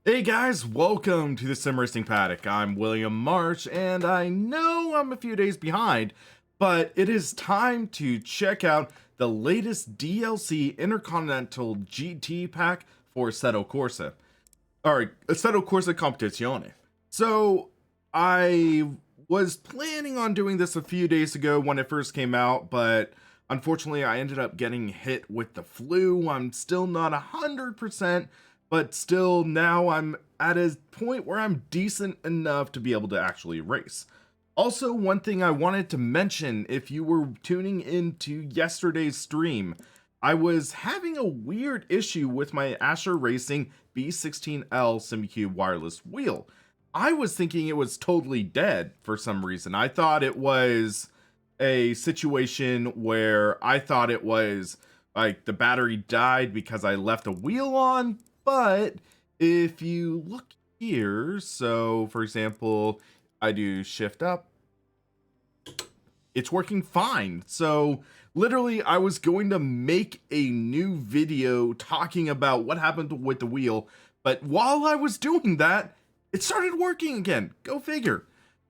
Hey guys, welcome to the SimRacingPaddock. I'm William March, and I know I'm a few days behind, but it is time to check out the latest DLC Intercontinental GT Pack for Assetto Corsa, or Assetto Corsa Competizione. So, I was planning on doing this a few days ago when it first came out, but unfortunately I ended up getting hit with the flu. I'm still not 100%, but still now I'm at a point where I'm decent enough to be able to actually race. Also, one thing I wanted to mention, if you were tuning into yesterday's stream, I was having a weird issue with my Asher Racing B16L SimCube wireless wheel. I was thinking it was totally dead for some reason. I thought it was a situation where I thought it was like the battery died because I left a wheel on, but if you look here, so for example, I do shift up, it's working fine. So literally I was going to make a new video talking about what happened with the wheel, but while I was doing that, it started working again. Go figure.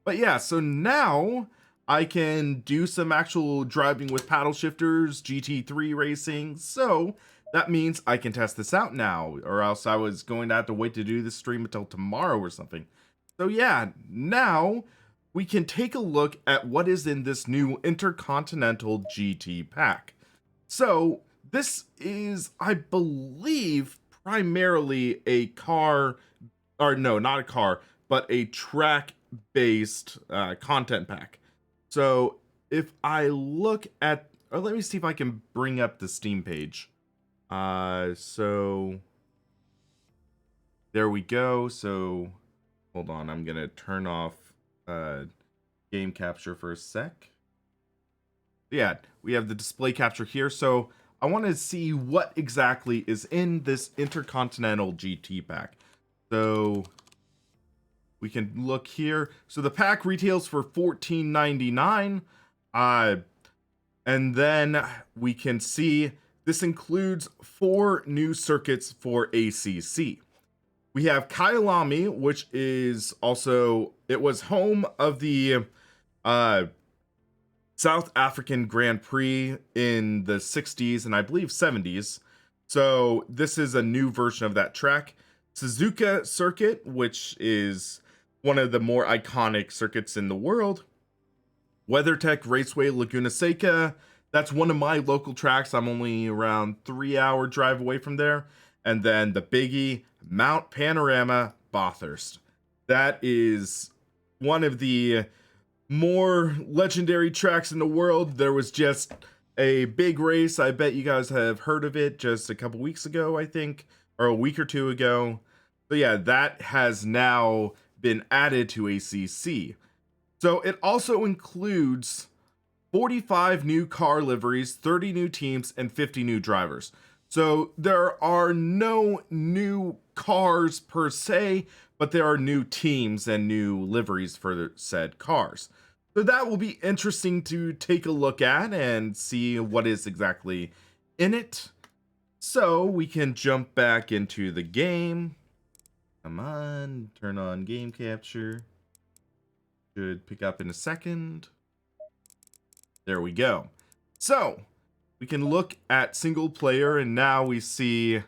But yeah, so now I can do some actual driving with paddle shifters, GT3 racing. So that means I can test this out now, or else I was going to have to wait to do this stream until tomorrow or something. So yeah, now we can take a look at what is in this new Intercontinental GT Pack. So this is, I believe, primarily a car, or no, not a car, but a track-based content pack. So if I look at, or let me see if I can bring up the Steam page. So there we go. So hold on, I'm gonna turn off game capture for a sec. Yeah, we have the display capture here. So I want to see what exactly is in this Intercontinental GT pack. So we can look here. So the pack retails for $14.99. And then we can see this includes 4 new circuits for ACC. We have Kyalami, which is also, it was home of the South African Grand Prix in the 60s and I believe 70s. So this is a new version of that track. Suzuka Circuit, which is one of the more iconic circuits in the world. WeatherTech Raceway Laguna Seca. That's one of my local tracks. I'm only around 3-hour drive away from there. And then the biggie, Mount Panorama Bathurst. That is one of the more legendary tracks in the world. There was just a big race. I bet you guys have heard of it just a couple weeks ago, I think, or a week or two ago. So yeah, that has now been added to ACC. So it also includes 45 new car liveries, 30 new teams, and 50 new drivers. So there are no new cars per se, but there are new teams and new liveries for said cars. So that will be interesting to take a look at and see what is exactly in it. So we can jump back into the game. Come on, turn on game capture. Should pick up in a second. There we go. So we can look at single player, and now we see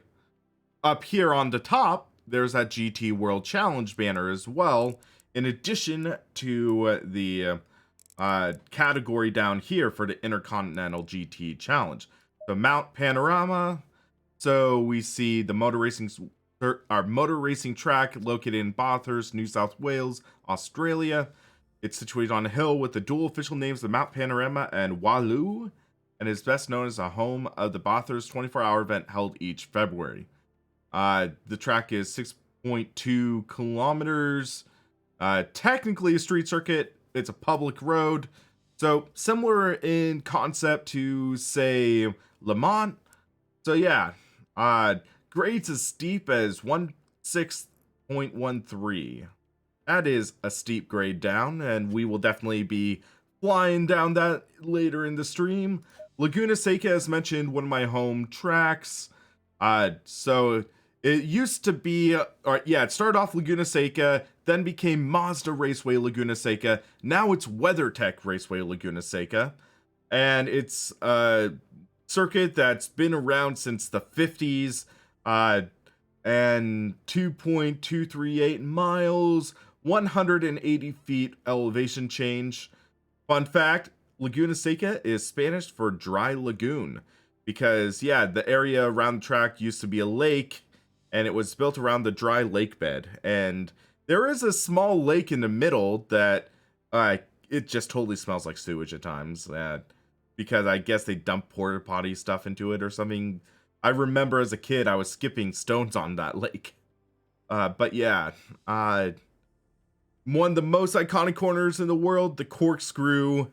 up here on the top, there's that GT World Challenge banner as well, in addition to the category down here for the Intercontinental GT Challenge. So Mount Panorama. So we see the motor racing track located in Bathurst, New South Wales, Australia. It's situated on a hill with the dual official names of Mount Panorama and Wallu, and is best known as a home of the Bathurst 24-hour event held each February. The track is 6.2 kilometers. Technically a street circuit. It's a public road. So similar in concept to, say, Le Mans. So yeah, grades as steep as 16.13. That is a steep grade down, and we will definitely be flying down that later in the stream. Laguna Seca, as mentioned, one of my home tracks. So It used to be, yeah, it started off Laguna Seca, then became Mazda Raceway Laguna Seca. Now it's WeatherTech Raceway Laguna Seca. And it's a circuit that's been around since the 50s, and 2.238 miles, 180 feet elevation change. Fun fact, Laguna Seca is Spanish for dry lagoon because, yeah, the area around the track used to be a lake and it was built around the dry lake bed. And there is a small lake in the middle that it just totally smells like sewage at times. Because I guess they dump porta potty stuff into it or something. I remember as a kid, I was skipping stones on that lake. But yeah, one of the most iconic corners in the world, the corkscrew.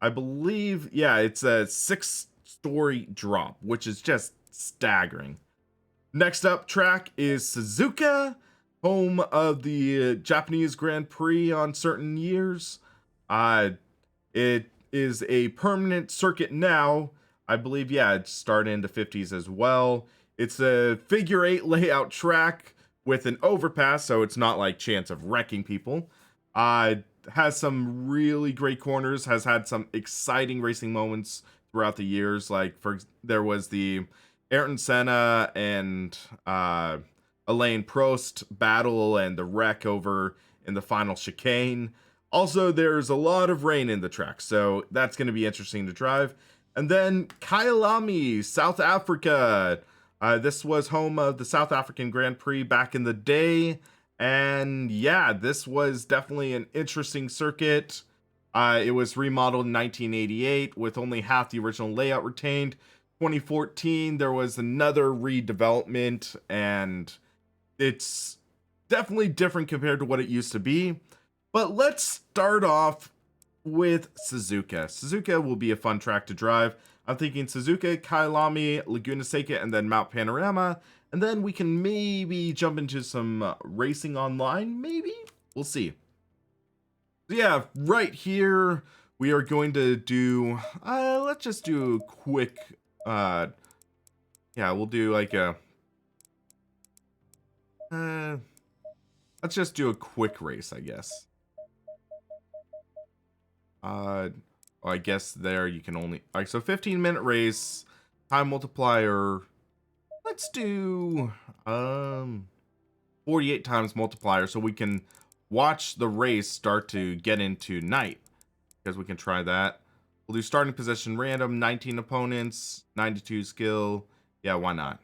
I believe, yeah, it's a 6-story drop, which is just staggering. Next up track is Suzuka, home of the Japanese Grand Prix on certain years. It is a permanent circuit now. I believe, yeah, it started in the 50s as well. It's a figure 8 layout track with an overpass, so it's not like chance of wrecking people. Has some really great corners, has had some exciting racing moments throughout the years. Like, there was the Ayrton Senna and Alain Prost battle and the wreck over in the final chicane. Also, there's a lot of rain in the track, so that's going to be interesting to drive. And then Kyalami, South Africa. This was home of the South African Grand Prix back in the day. And yeah, this was definitely an interesting circuit. It was remodeled in 1988 with only half the original layout retained. 2014, there was another redevelopment, and it's definitely different compared to what it used to be. But let's start off with Suzuka. Suzuka will be a fun track to drive. I'm thinking Suzuka, Kyalami, Laguna Seca, and then Mount Panorama. And then we can maybe jump into some racing online, maybe? We'll see. So yeah, right here, we are going to do, let's just do a quick, yeah, we'll do like a, let's just do a quick race, I guess. I guess there you can only, like, so 15-minute race, time multiplier, let's do 48 times multiplier so we can watch the race start to get into night, because we can try that. We'll do starting position random, 19 opponents, 92 skill. Yeah, why not?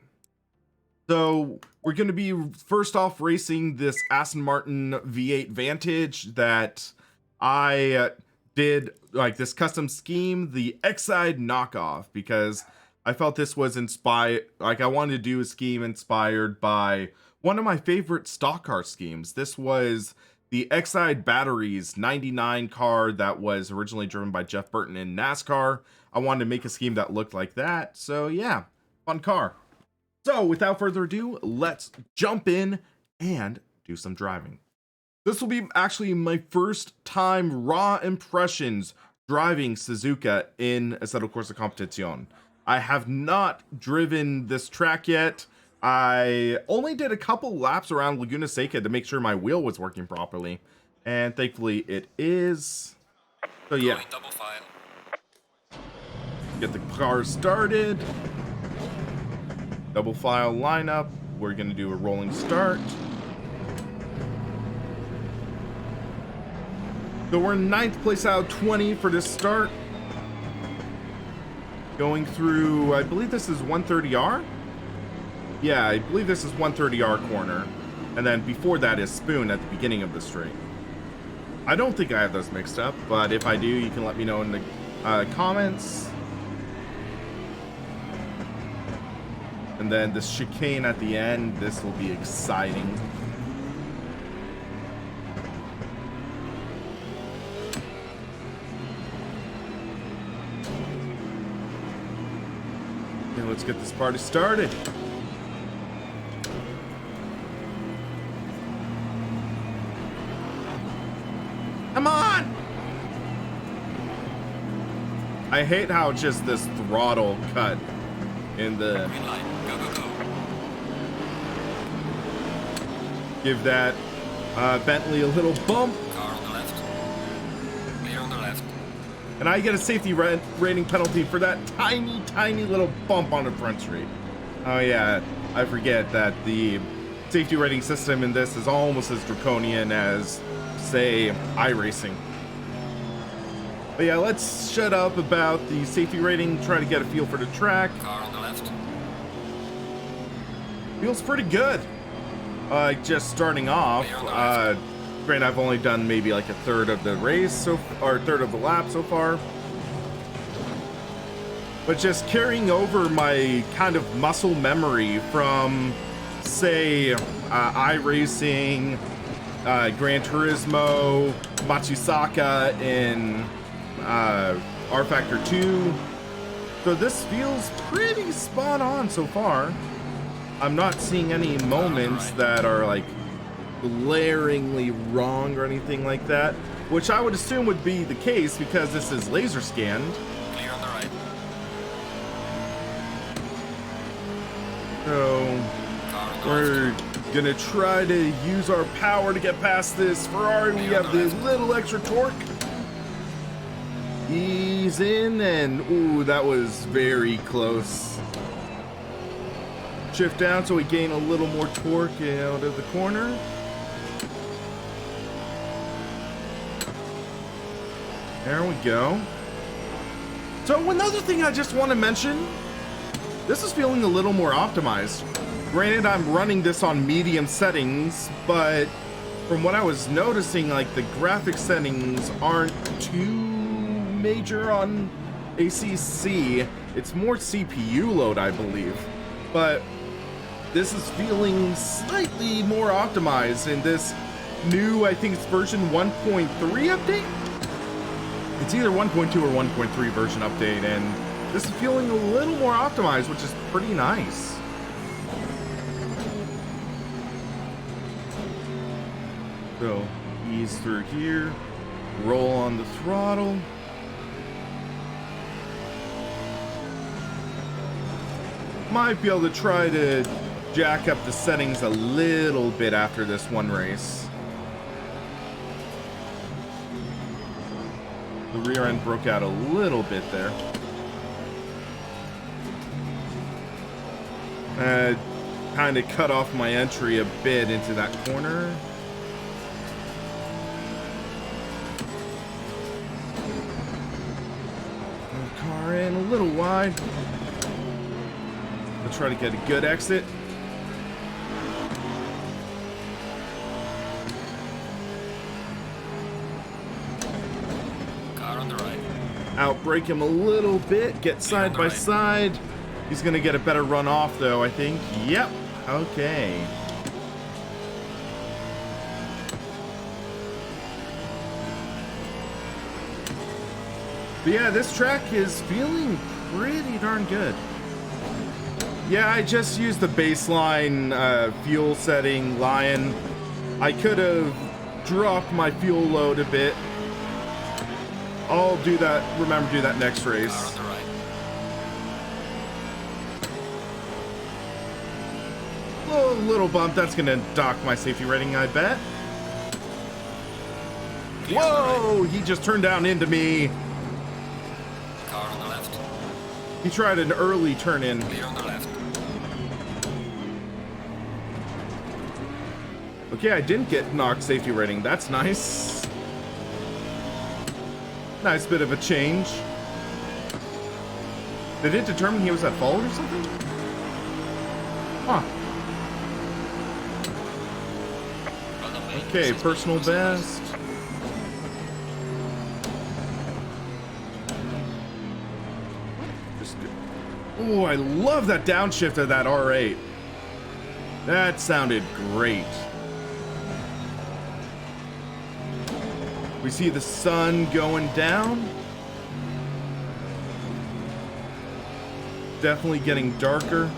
So we're going to be first off racing this Aston Martin V8 Vantage that I did, like, this custom scheme, the X-Side knockoff, because I felt this was inspired, like, I wanted to do a scheme inspired by one of my favorite stock car schemes. This was the X-Side Batteries 99 car that was originally driven by Jeff Burton in NASCAR. I wanted to make a scheme that looked like that, so yeah, fun car. So without further ado, let's jump in and do some driving. This will be actually my first time raw impressions driving Suzuka in Assetto Corsa Competizione. I have not driven this track yet. I only did a couple laps around Laguna Seca to make sure my wheel was working properly, and thankfully it is. So yeah, get the car started. Double file lineup. We're gonna do a rolling start. So we're in 9th place out of 20 for this start. Going through, I believe this is 130R. Yeah, I believe this is 130R corner. And then before that is Spoon at the beginning of the straight. I don't think I have those mixed up, but if I do, you can let me know in the comments. And then the chicane at the end, this will be exciting. Okay, let's get this party started. Come on! I hate how just this throttle cut in the... Give that Bentley a little bump. Car on the left. Clear on the left. And I get a safety rating penalty for that tiny, tiny little bump on the front straight. Oh yeah, I forget that the safety rating system in this is almost as draconian as, say, iRacing. But yeah, let's shut up about the safety rating, try to get a feel for the track. Car on the left. Feels pretty good. Just starting off, granted I've only done maybe like a third of the race, or a third of the lap so far. But just carrying over my kind of muscle memory from, say, iRacing, Gran Turismo, Matsusaka in R Factor 2. So this feels pretty spot on so far. I'm not seeing any moments that are like glaringly wrong or anything like that, which I would assume would be the case because this is laser scanned. Clear on the right. So we're gonna try to use our power to get past this Ferrari. We have the little extra torque. Ease in, and ooh, that was very close. Shift down so we gain a little more torque out of the corner. There we go. So another thing I just want to mention, this is feeling a little more optimized. Granted, I'm running this on medium settings, but from what I was noticing, like the graphic settings aren't too major on ACC. It's more CPU load, I believe. But this is feeling slightly more optimized in this new, I think it's version 1.3 update? It's either 1.2 or 1.3 version update, and this is feeling a little more optimized, which is pretty nice. So, ease through here, roll on the throttle. Might be able to try to jack up the settings a little bit after this one race. The rear end broke out a little bit there. Kind of cut off my entry a bit into that corner. Car in a little wide. Let's try to get a good exit. Car on the right. Outbrake him a little bit, get side by side. He's gonna get a better run off though, I think. Yep, okay. But yeah, this track is feeling pretty darn good. Yeah, I just used the baseline fuel setting, Lion. I could have dropped my fuel load a bit. I'll do that, remember to do that next race. Car on the right. Little bump, that's gonna dock my safety rating, I bet. Whoa, he just turned down into me. Car on the left. He tried an early turn in. Clear on the left. Okay, I didn't get knocked safety rating. That's nice. Nice bit of a change. Did it determine he was at fault or something? Huh. Okay, personal best. Oh, I love that downshift of that R8. That sounded great. We see the sun going down. Definitely getting darker.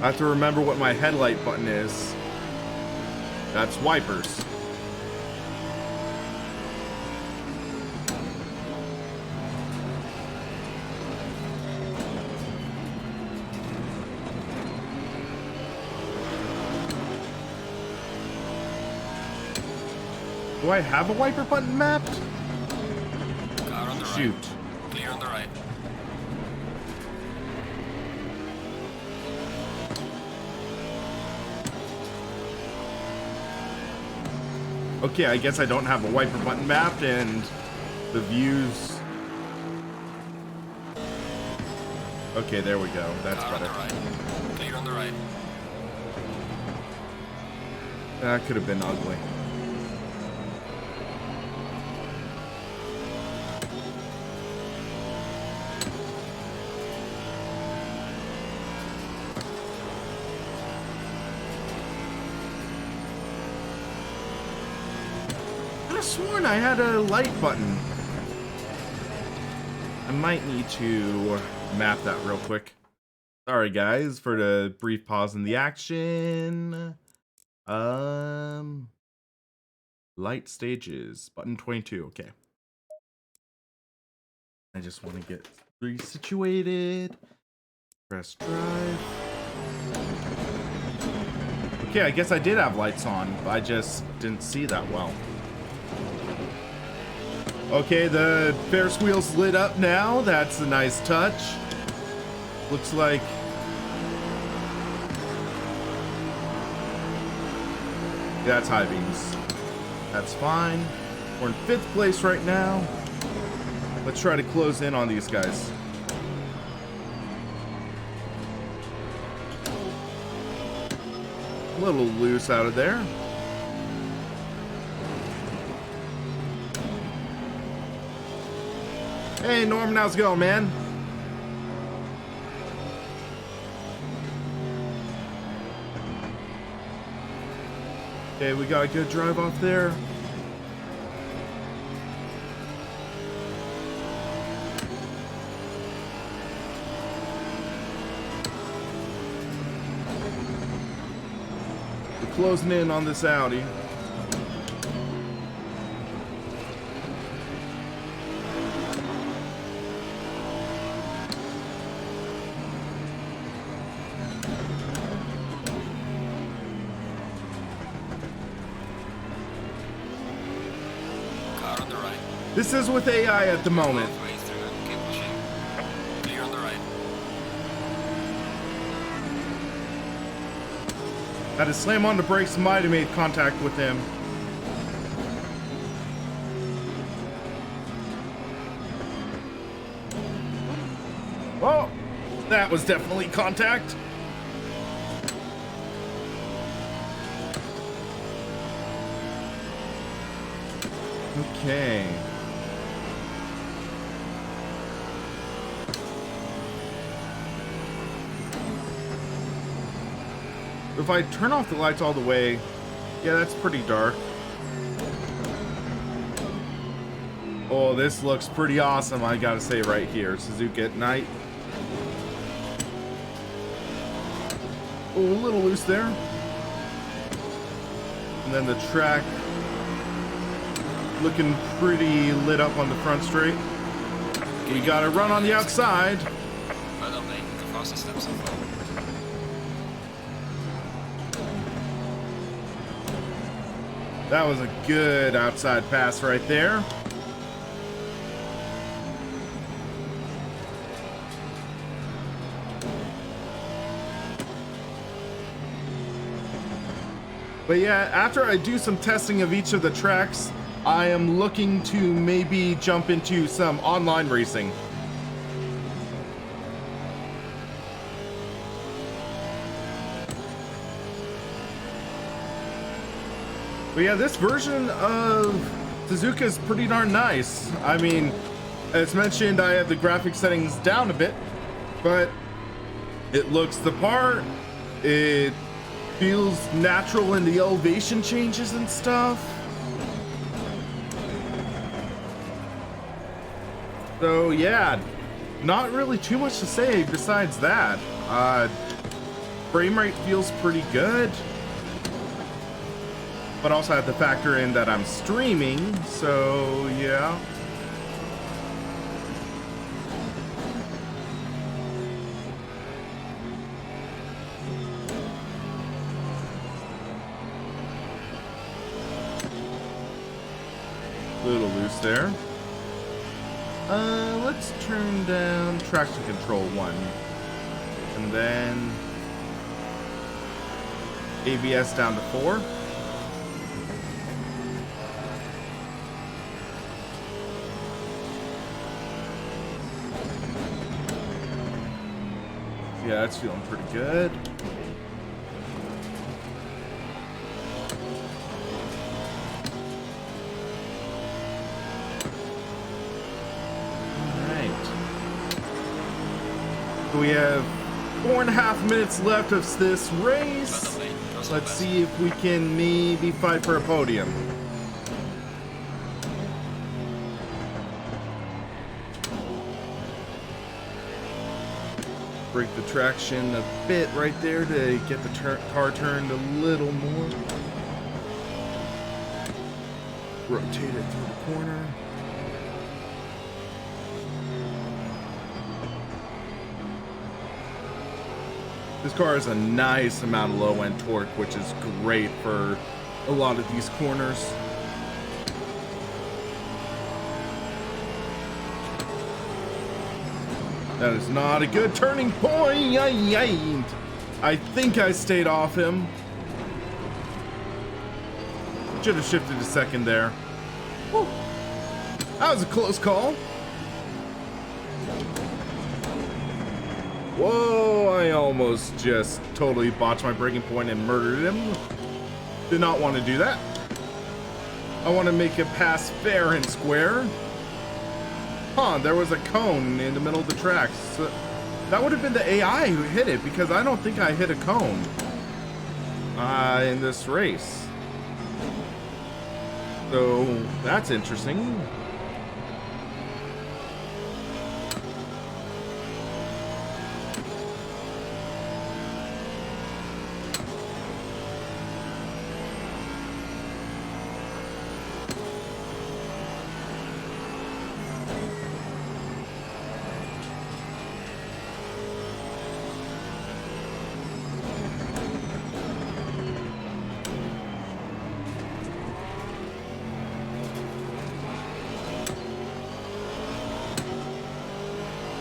I have to remember what my headlight button is. That's wipers. Do I have a wiper button mapped? Car on the Shoot. right. Clear on the right. Okay, I guess I don't have a wiper button mapped, and the views. Okay, there we go. That's Car better. on the right. Clear on the right. That could have been ugly. I could have sworn I had a light button. I might need to map that real quick. Sorry guys for the brief pause in the action. Light stages, button 22. Okay. I just want to get resituated. Press drive. Okay, I guess I did have lights on, but I just didn't see that well. Okay, the Ferris wheel's lit up now. That's a nice touch. Looks like that's high beams. That's fine. We're in 5th place right now. Let's try to close in on these guys. A little loose out of there. Hey Norman, how's it going, man? Okay, we got a good drive off there. We're closing in on this Audi. Car on the right. This is with AI at the moment. Way through. Keep pushing. Clear on the right. Had to slam on the brakes, might have made contact with him. Oh, that was definitely contact. Okay. If I turn off the lights all the way, yeah, that's pretty dark. Oh, this looks pretty awesome, I gotta say right here. Suzuki at night. Oh, a little loose there. And then the track looking pretty lit up on the front straight. We gotta run on the outside. Well done, mate. The fastest step so far. That was a good outside pass right there. But yeah, after I do some testing of each of the tracks, I am looking to maybe jump into some online racing. But yeah, this version of Suzuka is pretty darn nice. I mean, as mentioned, I have the graphic settings down a bit, but it looks the part. It feels natural in the elevation changes and stuff. So yeah, not really too much to say besides that. Frame rate feels pretty good. But also have to factor in that I'm streaming, so yeah. Little loose there. Let's turn down traction control 1. And then ABS down to 4. Yeah, that's feeling pretty good. We have 4.5 minutes left of this race. Let's see if we can maybe fight for a podium. Break the traction a bit right there to get the car turned a little more. Rotate it through the corner. This car has a nice amount of low-end torque, which is great for a lot of these corners. That is not a good turning point. I think I stayed off him. Should have shifted to second there. Whew. That was a close call. Whoa, I almost just totally botched my braking point and murdered him. Did not want to do that. I want to make it pass fair and square. Huh, there was a cone in the middle of the track. So that would have been the AI who hit it, because I don't think I hit a cone in this race. So that's interesting.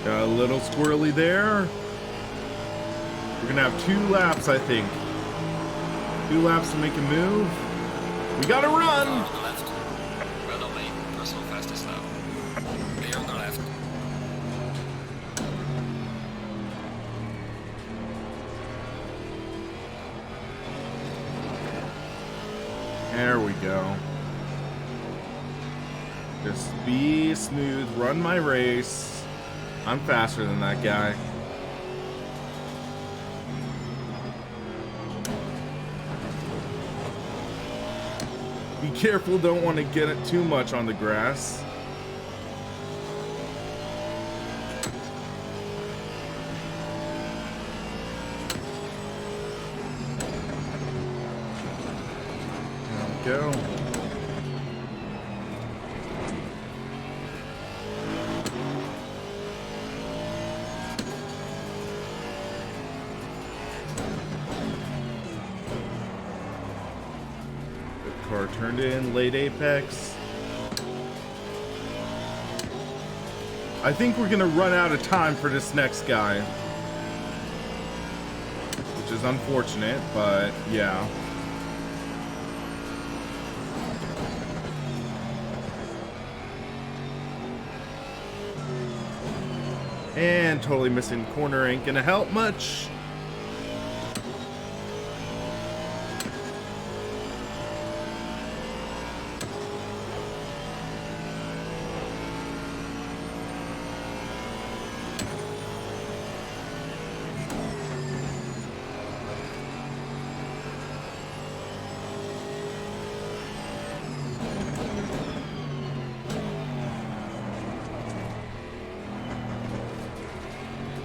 Got a little squirrely there. We're gonna have 2 laps, I think. 2 laps to make a move. We gotta run! On the left. Well on lane. Personal fastest now. Clear on the left. There we go. Just be smooth, run my race. I'm faster than that guy. Be careful, don't want to get it too much on the grass. There we go. Car turned in, late apex. I think we're gonna run out of time for this next guy, which is unfortunate, but yeah. And totally missing the corner ain't gonna help much.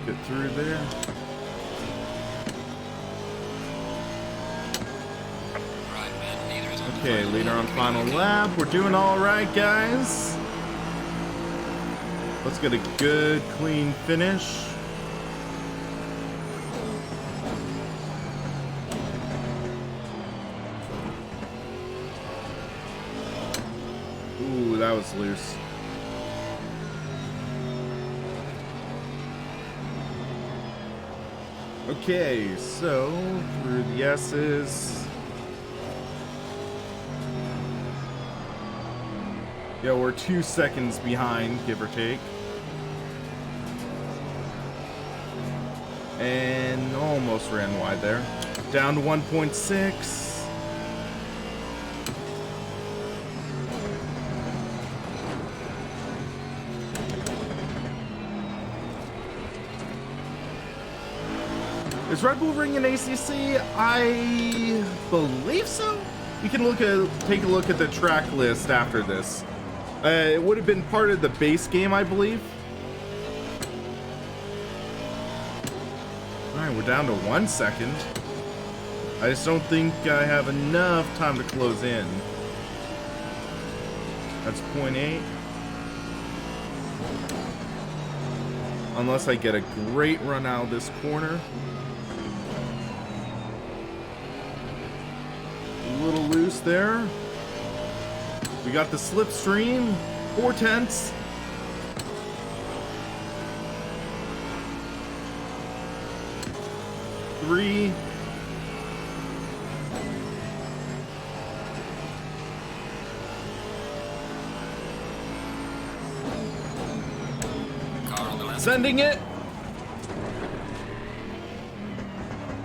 Get through there. Right, man. Leader is on the Okay, front. leader on final lap. We're doing all right, guys. Let's get a good, clean finish. Ooh, Ooh, that was loose. Okay, so through the S's. Yeah, we're 2 seconds behind, give or take. And almost ran wide there. Down to 1.6. Is Red Bull Ring in ACC? I believe so. You can take a look at the track list after this. It would have been part of the base game, I believe. All right, we're down to 1 second. I just don't think I have enough time to close in. That's 0.8. Unless I get a great run out of this corner. A little loose there. We got the slipstream, 4/10. Three. Car on the left. Sending it.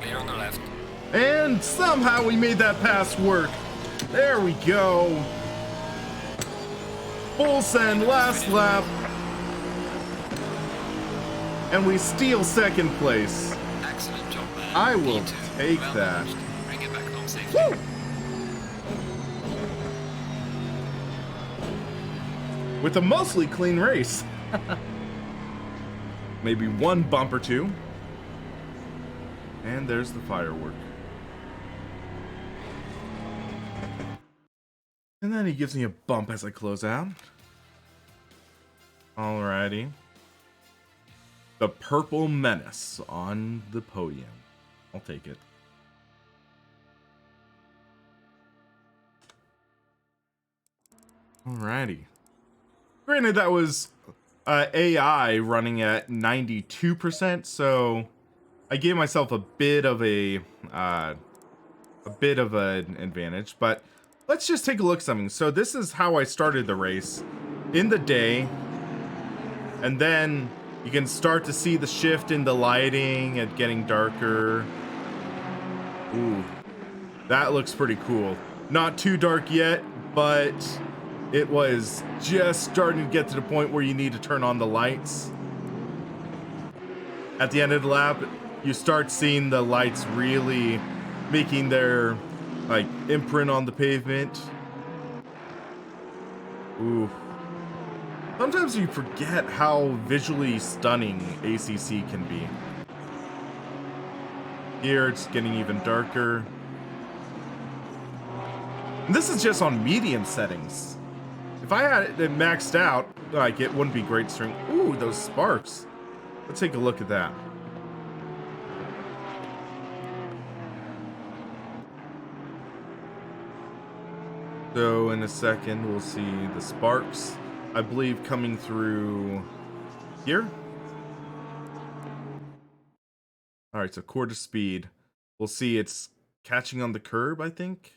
Clear on the left. And somehow we made that pass work. There we go. Full send, last lap. And we steal second place. Excellent job, man. I will P2. take Well that. managed. Bring it back home safely. Woo! With a mostly clean race. Maybe one bump or two. And there's the firework. And then he gives me a bump as I close out. Alrighty. The Purple Menace on the podium. I'll take it. Alrighty. Granted, that was AI running at 92%, so I gave myself a bit of an advantage. But let's just take a look at something. So this is how I started the race in the day, and then you can start to see the shift in the lighting and getting darker. Ooh, that looks pretty cool. Not too dark yet, but it was just starting to get to the point where you need to turn on the lights. At the end of the lap, you start seeing the lights really making their like imprint on the pavement. Ooh. Sometimes you forget how visually stunning ACC can be. Here it's getting even darker. And this is just on medium settings. If I had it maxed out, like it wouldn't be great string. Ooh, those sparks. Let's take a look at that. So in a second, we'll see the sparks, I believe, coming through here. All right, so quarter speed. We'll see it's catching on the curb, I think.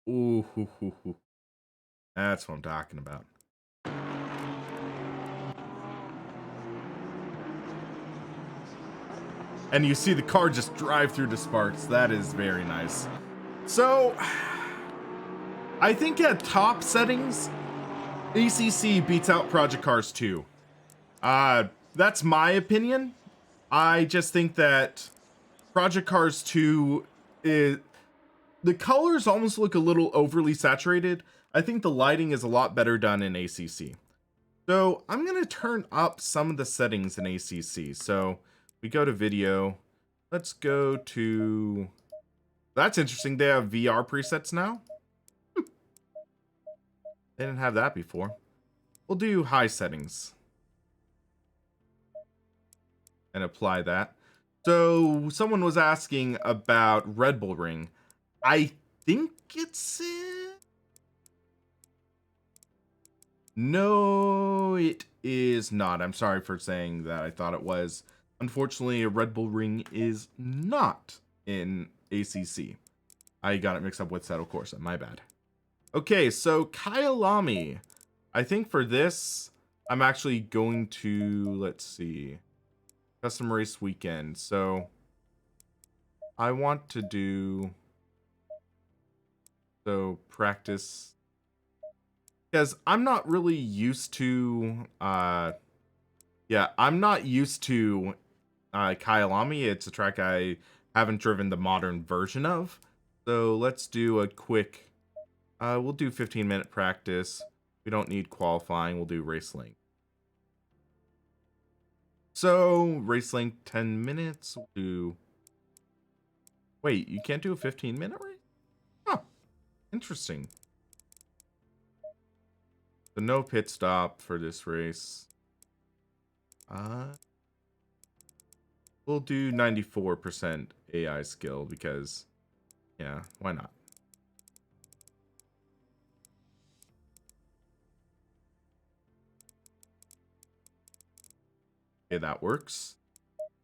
Ooh, hoo, hoo, hoo. That's what I'm talking about. And you see the car just drive through the sparks. That is very nice. So, I think at top settings, ACC beats out Project Cars 2. That's my opinion. I just think that Project Cars 2 is... The colors almost look a little overly saturated. I think the lighting is a lot better done in ACC. So I'm going to turn up some of the settings in ACC. So we go to video. Let's go to... That's interesting. They have VR presets now. They didn't have that before. We'll do high settings. And apply that. So someone was asking about Red Bull Ring. I think it's it. No, it is not. I'm sorry for saying that. I thought it was. Unfortunately, a Red Bull Ring is not in ACC. I got it mixed up with Assetto Corsa. My bad. Okay, so Kyalami. I think for this, I'm actually going to, let's see, custom race weekend. So I want to do, so practice, because I'm not really used to, I'm not used to Kyalami. It's a track I haven't driven the modern version of. So let's do a quick, we'll do 15-minute practice. We don't need qualifying. We'll do race length. So race length 10 minutes. We'll do. Wait, you can't do a 15-minute race? Huh. Interesting. So no pit stop for this race. We'll do 94% AI skill because, yeah, why not? Okay, that works.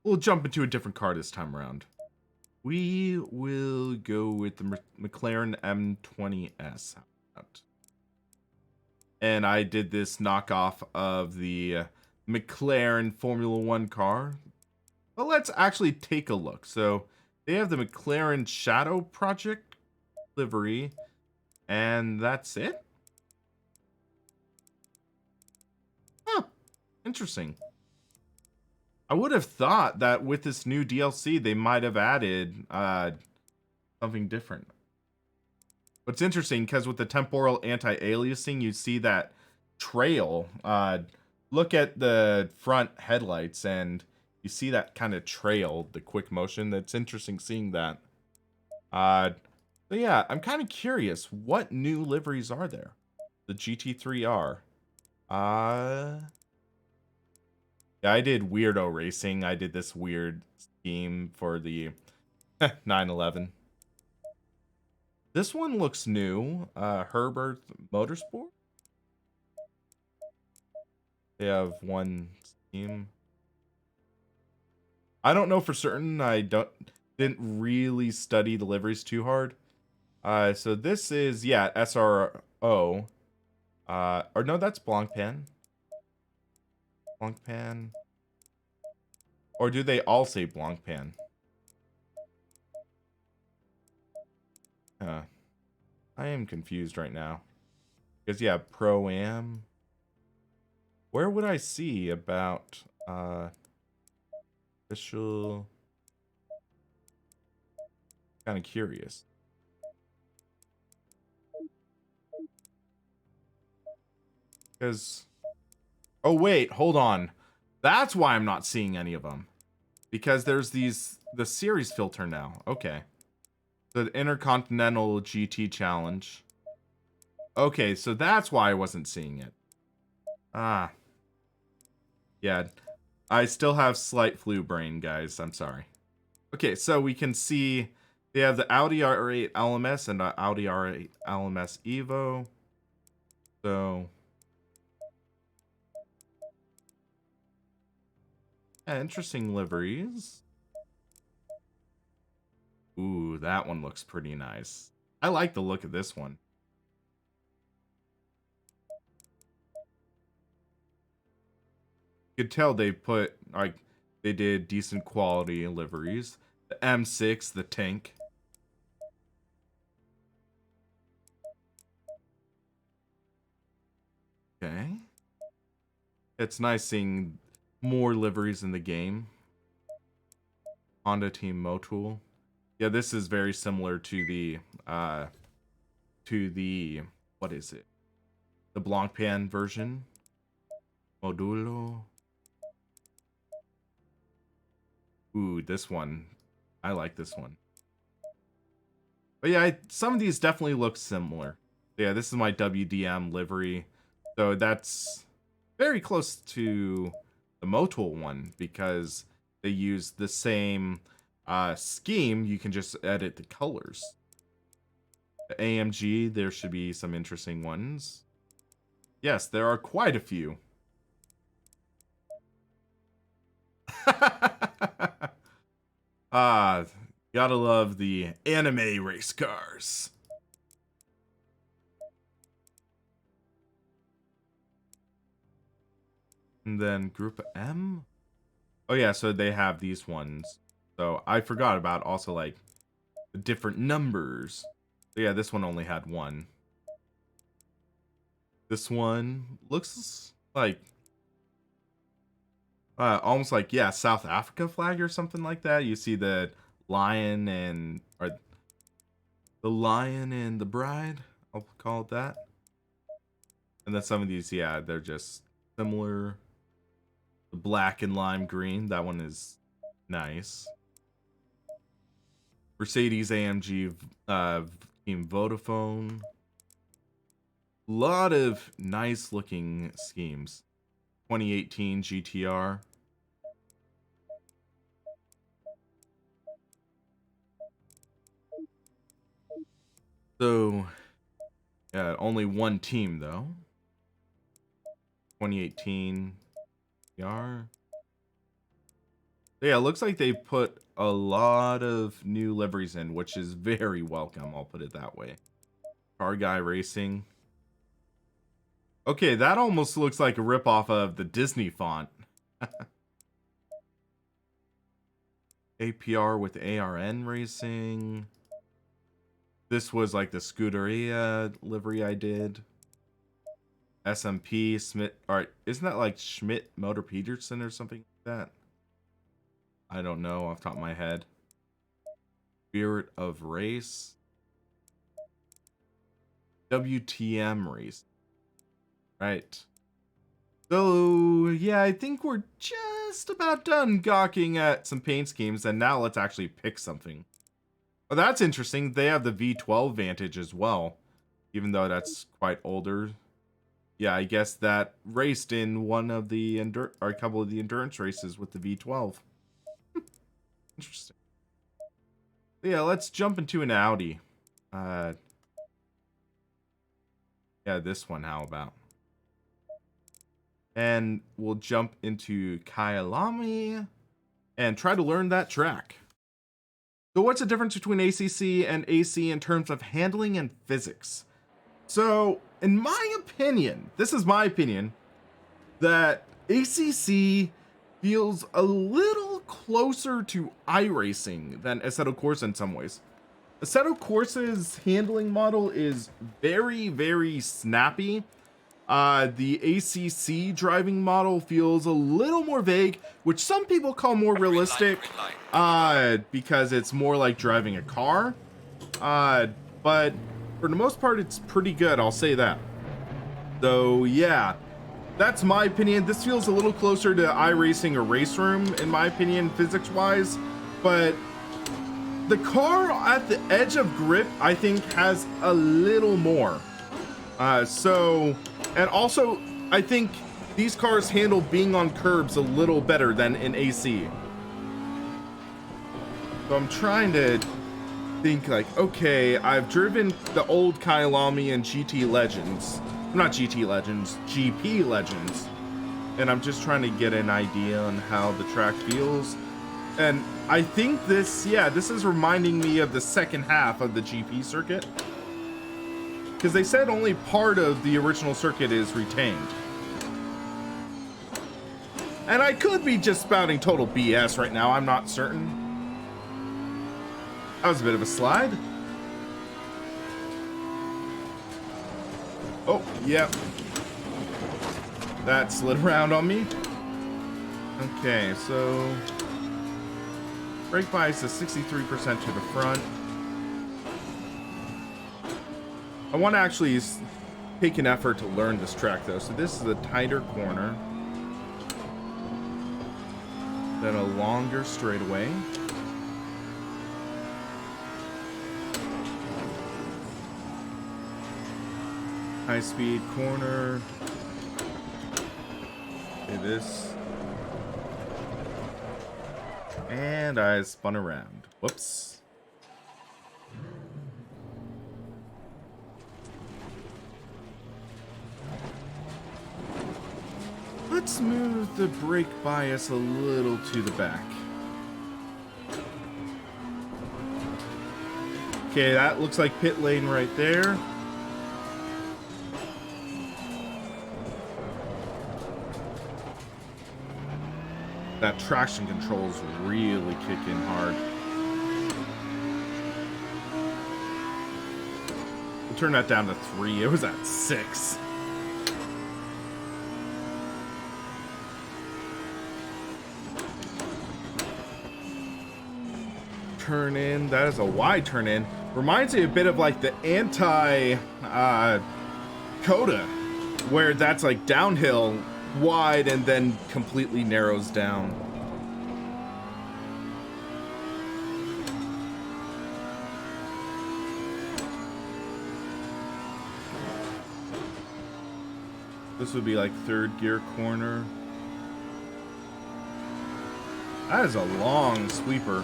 We'll jump into a different car this time around. We will go with the McLaren M20S. And I did this knockoff of the McLaren Formula One car. But let's actually take a look. So they have the McLaren Shadow Project livery, and that's it. Huh, interesting. I would have thought that with this new DLC, they might have added something different. What's interesting, because with the temporal anti-aliasing, you see that trail. Look at the front headlights, and you see that kind of trail, the quick motion. That's interesting seeing that. But yeah, I'm kind of curious. What new liveries are there? The GT3R. Yeah, I did Weirdo Racing. I did this weird scheme for the 911. This one looks new. Herbert Motorsport. They have one scheme. I don't know for certain. I didn't really study the liveries too hard. So this is, yeah, SRO. Or no, that's Blancpain. Blancpain. Or do they all say Blancpain? I am confused right now. Because, yeah, Pro-Am. Where would I see about official? Kind of curious. Because, oh wait, hold on. That's why I'm not seeing any of them. Because there's the series filter now. Okay. The Intercontinental GT Challenge. Okay, so that's why I wasn't seeing it. Ah. Yeah. I still have slight flu brain, guys. I'm sorry. Okay, so we can see they have the Audi R8 LMS and the Audi R8 LMS Evo. So, yeah, interesting liveries. Ooh, that one looks pretty nice. I like the look of this one. You could tell they put, like, they did decent quality liveries. The M6, the tank. Okay. It's nice seeing more liveries in the game. Honda Team Motul. Yeah, this is very similar to the what is it? The Blancpain version. Modulo. Ooh, this one. I like this one. But yeah, some of these definitely look similar. Yeah, this is my WDM livery. So that's very close to the Motul one because they use the same scheme. You can just edit the colors. The AMG, there should be some interesting ones. Yes, there are quite a few. Ah, gotta love the anime race cars. And then Group M? Oh yeah, so they have these ones. So I forgot about also like the different numbers. So yeah, this one only had one. This one looks like almost like, yeah, South Africa flag or something like that. You see the lion and or the lion and the bride, I'll call it that. And then some of these, yeah, they're just similar. The black and lime green, that one is nice. Mercedes AMG Team Vodafone. Lot of nice looking schemes. 2018 GTR. So, yeah, only one team though. 2018 GTR. Yeah, it looks like they put a lot of new liveries in, which is very welcome, I'll put it that way. Car Guy Racing. Okay, that almost looks like a ripoff of the Disney font. APR with ARN Racing. This was like the Scuderia livery I did. SMP, Schmidt. Alright, isn't that like Schmidt Motor Peterson or something like that? I don't know off the top of my head. Spirit of Race. WTM Race. Right. So, yeah, I think we're just about done gawking at some paint schemes, and now let's actually pick something. Oh, that's interesting. They have the V12 Vantage as well, even though that's quite older. Yeah, I guess that raced in one of the or a couple of the endurance races with the V12. Interesting. Yeah, let's jump into an Audi. Yeah, this one, how about? And we'll jump into Kyalami and try to learn that track. So what's the difference between ACC and AC in terms of handling and physics? So, in my opinion, this is my opinion, that ACC feels a little closer to iRacing than Assetto Corsa in some ways. Assetto Corsa's handling model is very, very snappy. The ACC driving model feels a little more vague, which some people call more realistic, because it's more like driving a car. But for the most part, it's pretty good, I'll say that. So yeah, that's my opinion. This feels a little closer to iRacing or Race Room, in my opinion, physics-wise. But the car at the edge of grip, I think, has a little more. And also, I think these cars handle being on curbs a little better than in AC. So I'm trying to think like, okay, I've driven the old Kyalami and GT Legends. Not GT Legends, GP Legends. And I'm just trying to get an idea on how the track feels. And I think this is reminding me of the second half of the GP circuit. Because they said only part of the original circuit is retained. And I could be just spouting total BS right now, I'm not certain. That was a bit of a slide. Oh, yeah. That slid around on me. Okay, so brake bias is 63% to the front. I want to actually take an effort to learn this track though. So this is a tighter corner, then a longer straightaway. High speed corner. Okay, this. And I spun around. Whoops. Let's move the brake bias a little to the back. Okay, that looks like pit lane right there. That traction control is really kicking hard. We'll turn that down to 3. It was at 6. Turn in. That is a wide turn in. Reminds me a bit of like the anti Coda, where that's like downhill wide and then completely narrows down. This would be like third gear corner. That is a long sweeper.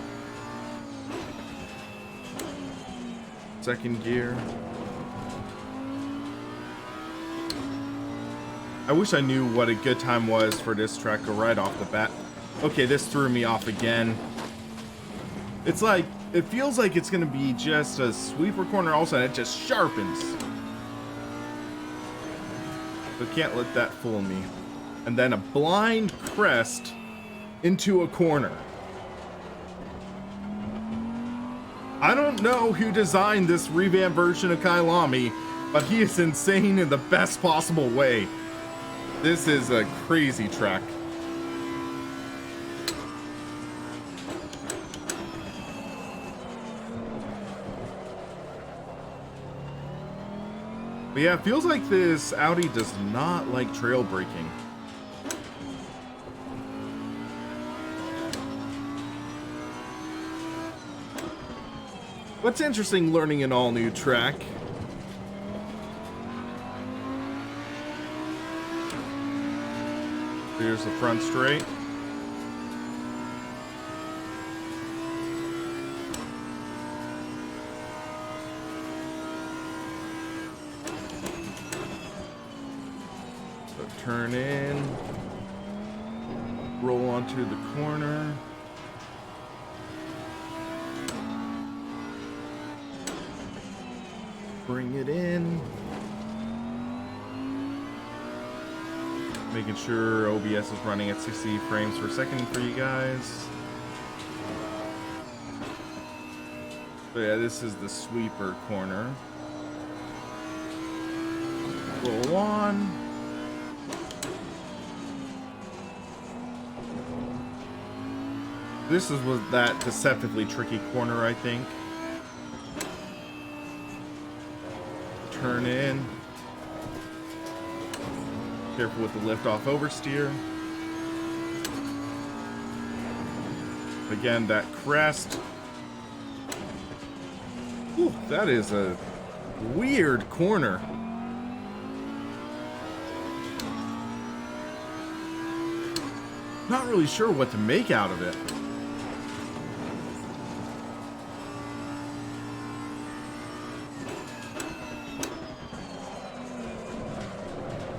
Second gear. I wish I knew what a good time was for this track right off the bat. Okay, this threw me off again. It's like, it feels like it's gonna be just a sweeper corner, all of a sudden it just sharpens. So can't let that fool me. And then a blind crest into a corner. I don't know who designed this revamped version of Kailami, but he is insane in the best possible way. This is a crazy track. But yeah, it feels like this Audi does not like trail braking. What's interesting learning an all-new track. Here's the front straight. So turn in, roll onto the corner. Bring it in. Making sure OBS is running at 60 frames per second for you guys. So yeah, this is the sweeper corner. Roll on. This was that deceptively tricky corner, I think. Turn in. Careful with the lift off oversteer. Again, that crest. Ooh, that is a weird corner. Not really sure what to make out of it.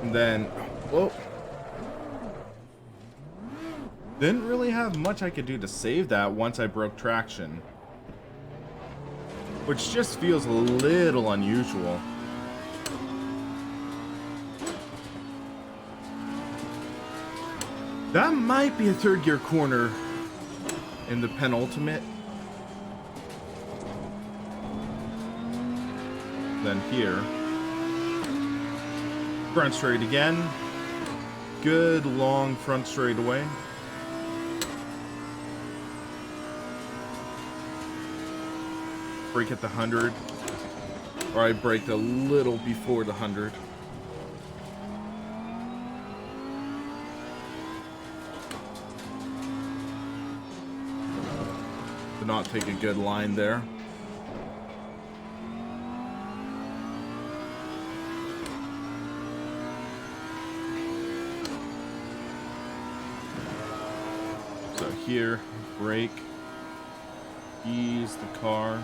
And then, whoa. Didn't really have much I could do to save that once I broke traction. Which just feels a little unusual. That might be a third gear corner in the penultimate. Then here. Front straight again. Good long front straight away. Brake at the 100. Or I braked a little before the 100. Did not take a good line there. So here, brake, ease the car.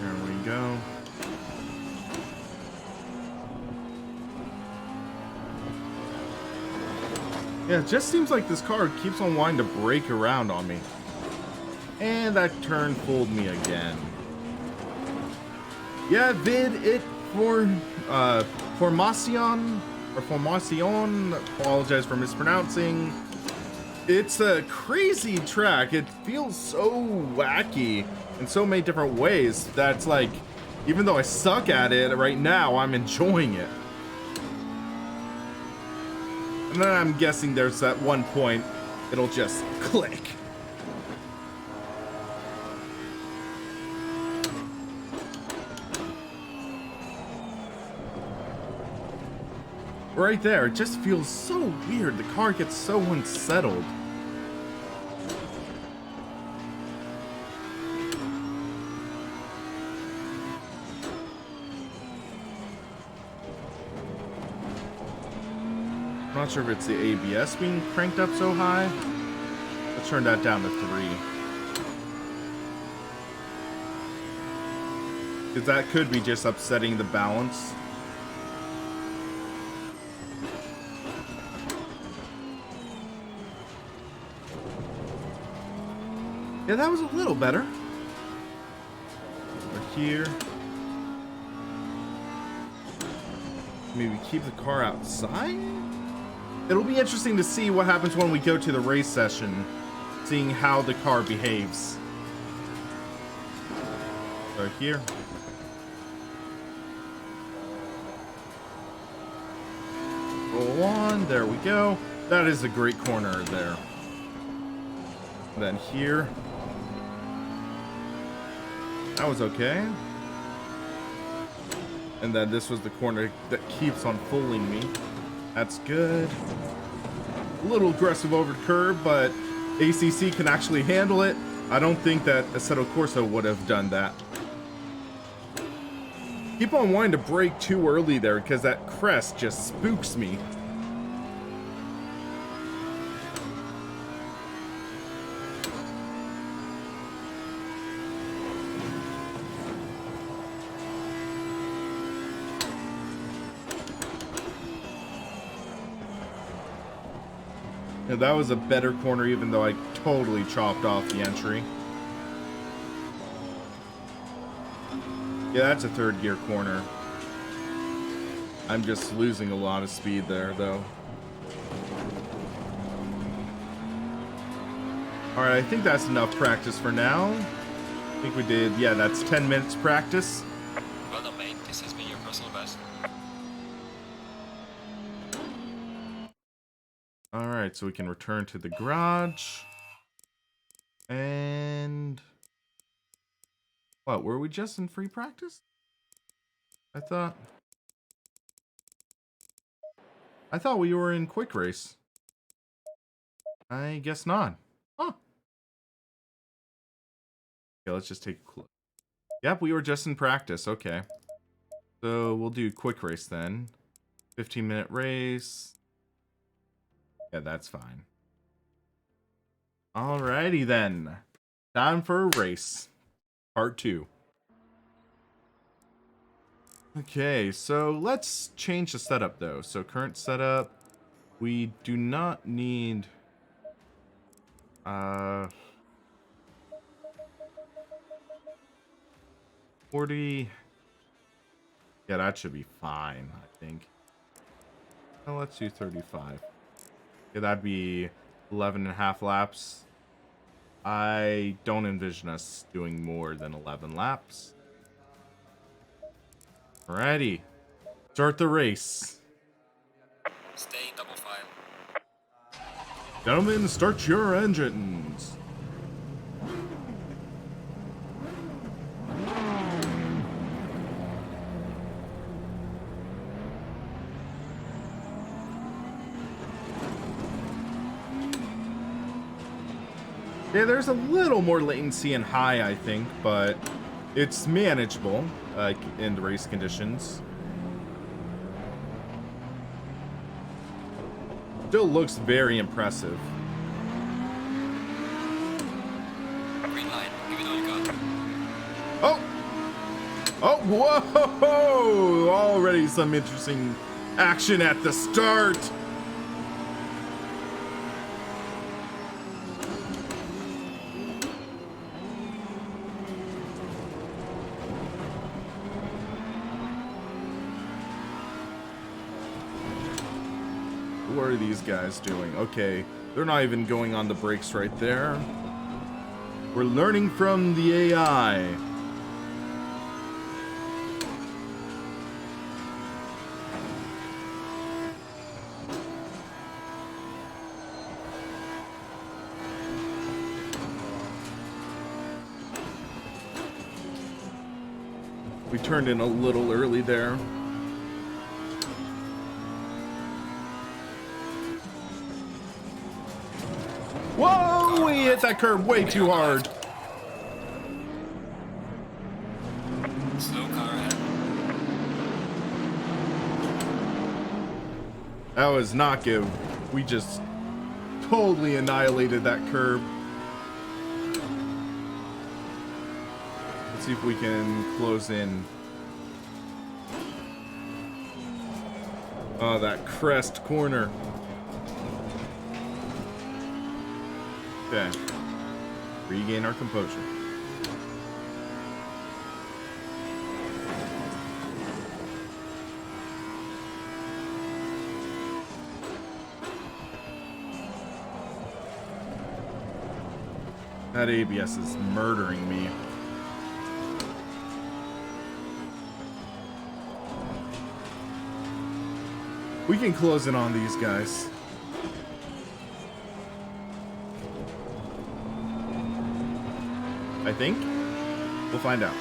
There we go. Yeah, it just seems like this car keeps on wanting to brake around on me. And that turn fooled me again. Yeah, it for Formacion, apologize for mispronouncing. It's a crazy track. It feels so wacky in so many different ways that's like, even though I suck at it right now, I'm enjoying it. And then I'm guessing there's that one point it'll just click. Right there, it just feels so weird. The car gets so unsettled. I'm not sure if it's the ABS being cranked up so high. Let's turn that down to 3. Because that could be just upsetting the balance. Yeah, that was a little better. Over here. Maybe keep the car outside? It'll be interesting to see what happens when we go to the race session, seeing how the car behaves. Right here. Roll on, there we go. That is a great corner there. And then here. That was okay. And then this was the corner that keeps on fooling me. That's good. A little aggressive over the curb, but ACC can actually handle it. I don't think that Assetto Corsa would have done that. Keep on wanting to brake too early there because that crest just spooks me. Yeah, that was a better corner even though I totally chopped off the entry. Yeah, that's a third gear corner. I'm just losing a lot of speed there though. Alright, I think that's enough practice for now. I think we did, yeah, that's 10 minutes practice. Well done, mate. This has been your personal best. Alright, so we can return to the garage. And... what, were we just in free practice? I thought we were in quick race. I guess not. Huh. Okay, let's just take a look. Yep, we were just in practice. Okay. So we'll do quick race then. 15-minute race. Yeah, that's fine. Alrighty then. Time for a race. Part 2. Okay, so let's change the setup though. So current setup, we do not need 40. Yeah, that should be fine, I think. Well, let's do 35. Yeah, that'd be 11.5 laps. I don't envision us doing more than 11 laps. Alrighty. Start the race. Stay in double file. Gentlemen, start your engines. Yeah, there's a little more latency in high, I think, but it's manageable in the race conditions. Still looks very impressive. Green line. Give it all you got. Oh! Oh, whoa! Already some interesting action at the start. What are these guys doing? Okay, they're not even going on the brakes right there. We're learning from the AI. We turned in a little early there. Whoa! We hit that curb way too hard. Slow car ahead. That was not good. We just totally annihilated that curb. Let's see if we can close in. Oh, that crest corner. Okay. Regain our composure. That ABS is murdering me. We can close in on these guys. I think. We'll find out.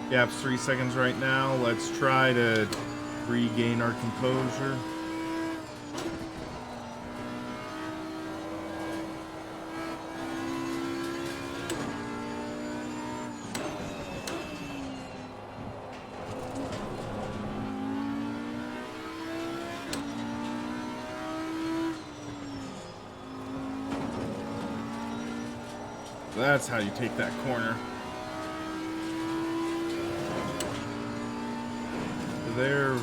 Gap's 3 seconds right now. Let's try to regain our composure. That's how you take that corner. There.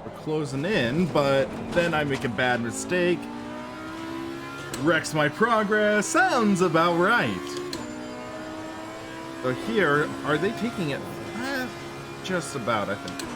We're closing in, but then I make a bad mistake. Wrecks my progress. Sounds about right. So here, are they taking it? Just about, I think.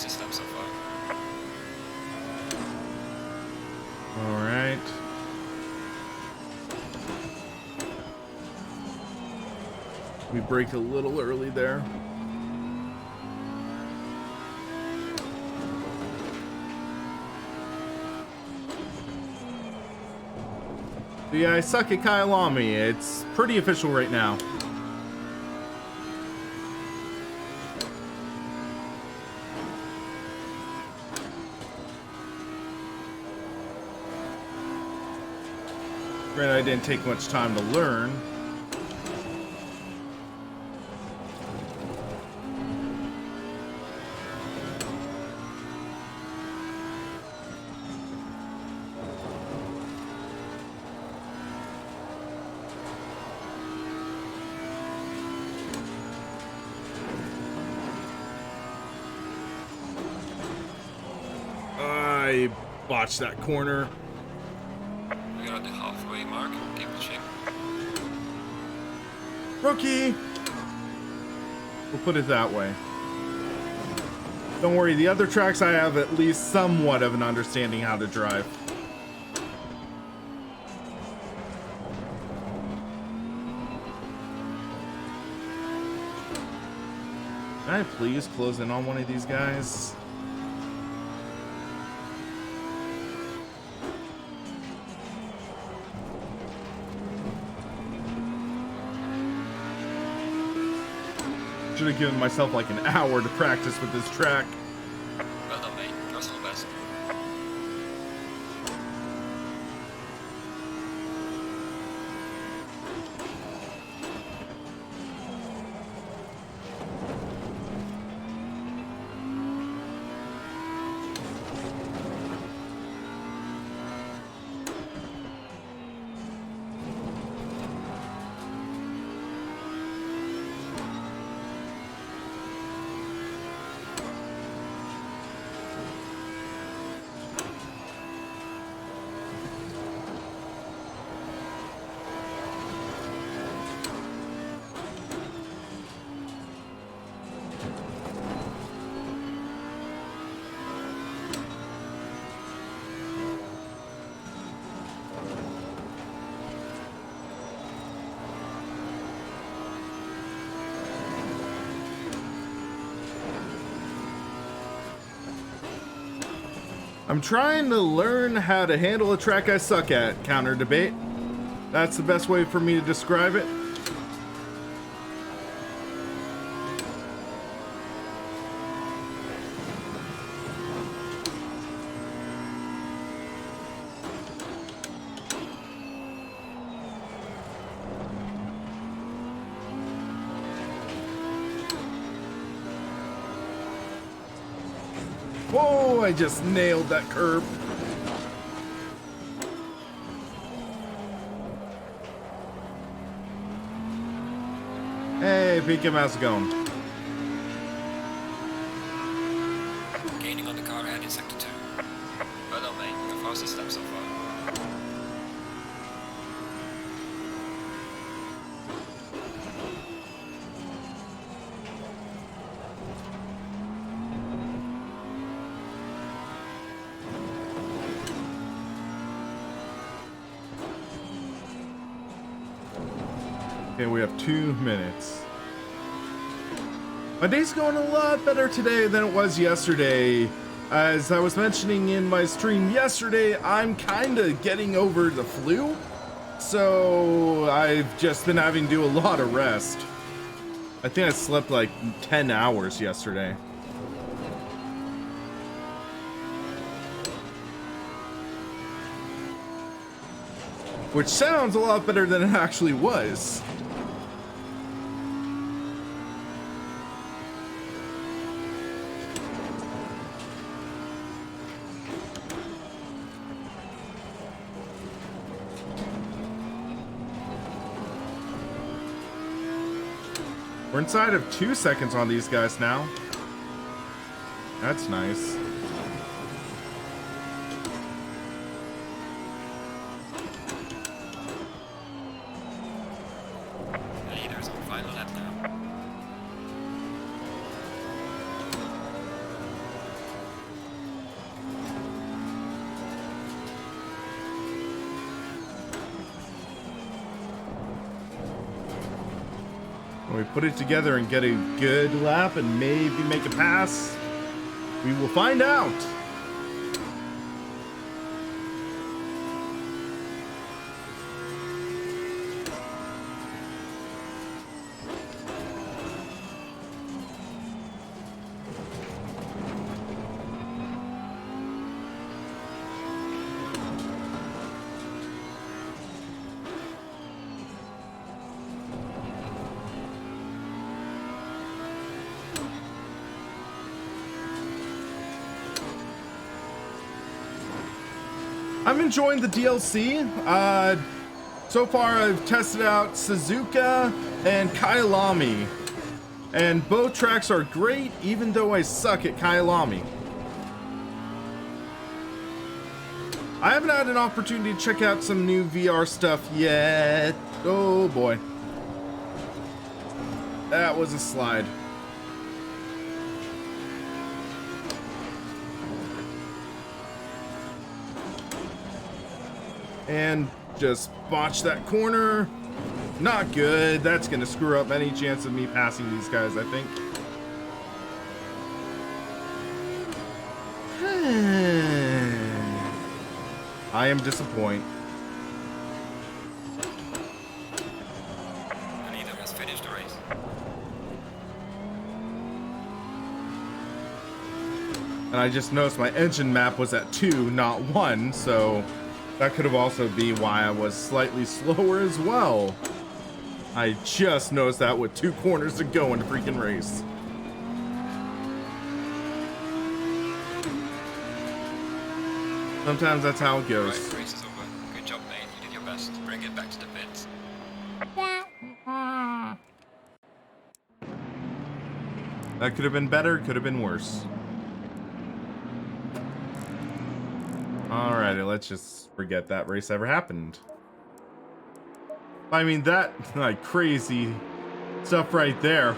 Step so far. All right. We braked a little early there. Yeah, I suck at Kyalami. It's pretty official right now. Granted, I didn't take much time to learn. I botched that corner. We are at the halfway mark. Keep pushing. Rookie! We'll put it that way. Don't worry, the other tracks I have at least somewhat of an understanding how to drive. I please close in on one of these guys? Should have given myself like an hour to practice with this track. Well done, mate. Personal best. I'm trying to learn how to handle a track I suck at, counter debate. That's the best way for me to describe it. Whoa, I just nailed that curb. Hey, Pinkham, how's it going? Gaining on the car ahead in sector 2. Well done, mate. Your fastest lap so far. Okay, we have 2 minutes. My day's going a lot better today than it was yesterday. As I was mentioning in my stream yesterday, I'm kind of getting over the flu. So I've just been having to do a lot of rest. I think I slept like 10 hours yesterday. Which sounds a lot better than it actually was. We're inside of 2 seconds on these guys now. That's nice. Leaders on final lap now. When we put it together and get a good lap and maybe make a pass, we will find out. I'm enjoying the DLC. So far I've tested out Suzuka and Kyalami, and both tracks are great, even though I suck at Kyalami. I haven't had an opportunity to check out some new VR stuff yet. Oh boy. That was a slide. And just botch that corner. Not good. That's gonna screw up any chance of me passing these guys, I think. I am disappointed. The leader has finished the race. And I just noticed my engine map was at 2, not 1, so that could have also been why I was slightly slower as well. I just noticed that with 2 corners to go in the freaking race. Sometimes that's how it goes. Right, race is over. Good job, mate. You did your best. Bring it back to the pits. That could have been better, could have been worse. Alrighty, let's just forget that race ever happened. I mean, that, like, crazy stuff right there.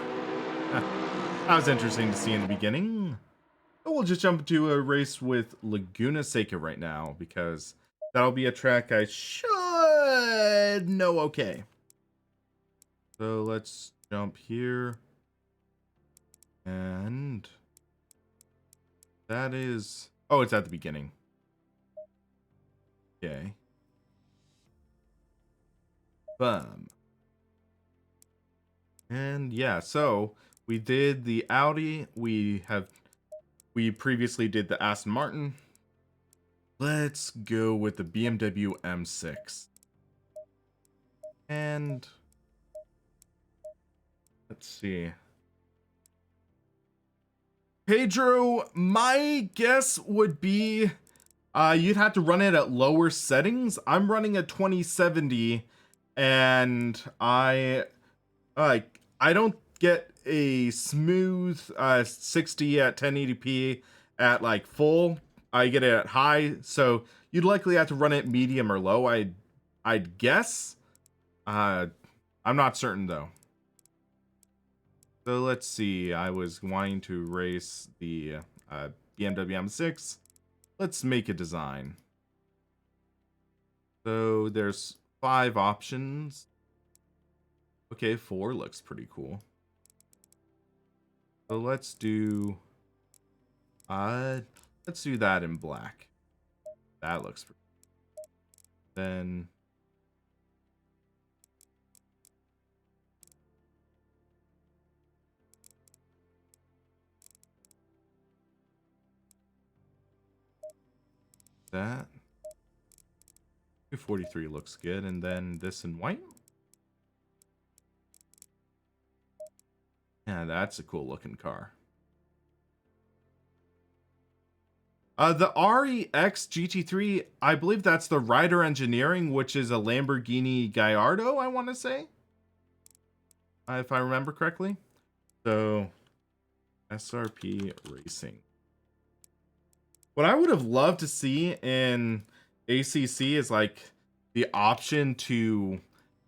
That was interesting to see in the beginning. But we'll just jump into a race with Laguna Seca right now, because that'll be a track I should know okay. So let's jump here. And that is... Oh, it's at the beginning. Okay. Boom. And yeah, so we did the Audi. We previously did the Aston Martin. Let's go with the BMW M6. And let's see. Pedro, my guess would be you'd have to run it at lower settings. I'm running a 2070 and I don't get a smooth 60 at 1080p at like full. I get it at high, so you'd likely have to run it medium or low. I'd guess. I'm not certain though. So let's see. I was wanting to race the BMW M6. Let's make a design. So there's 5 options. Okay, 4 looks pretty cool. So let's do that in black. That looks pretty cool. Then that 243 looks good, and then this in white. Yeah, that's a cool looking car. The REX GT3, I believe that's the Rider Engineering, which is a Lamborghini Gallardo, I want to say, if I remember correctly. So SRP Racing. What I would have loved to see in ACC is like the option to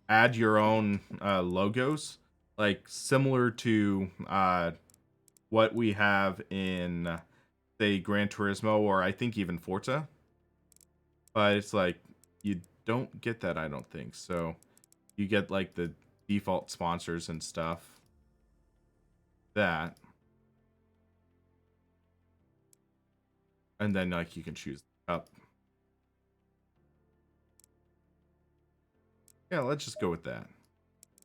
add your own logos, like similar to what we have in, say, Gran Turismo, or I think even Forza. But it's like you don't get that, I don't think. So you get like the default sponsors and stuff. That. And then like you can choose up. Yeah, let's just go with that.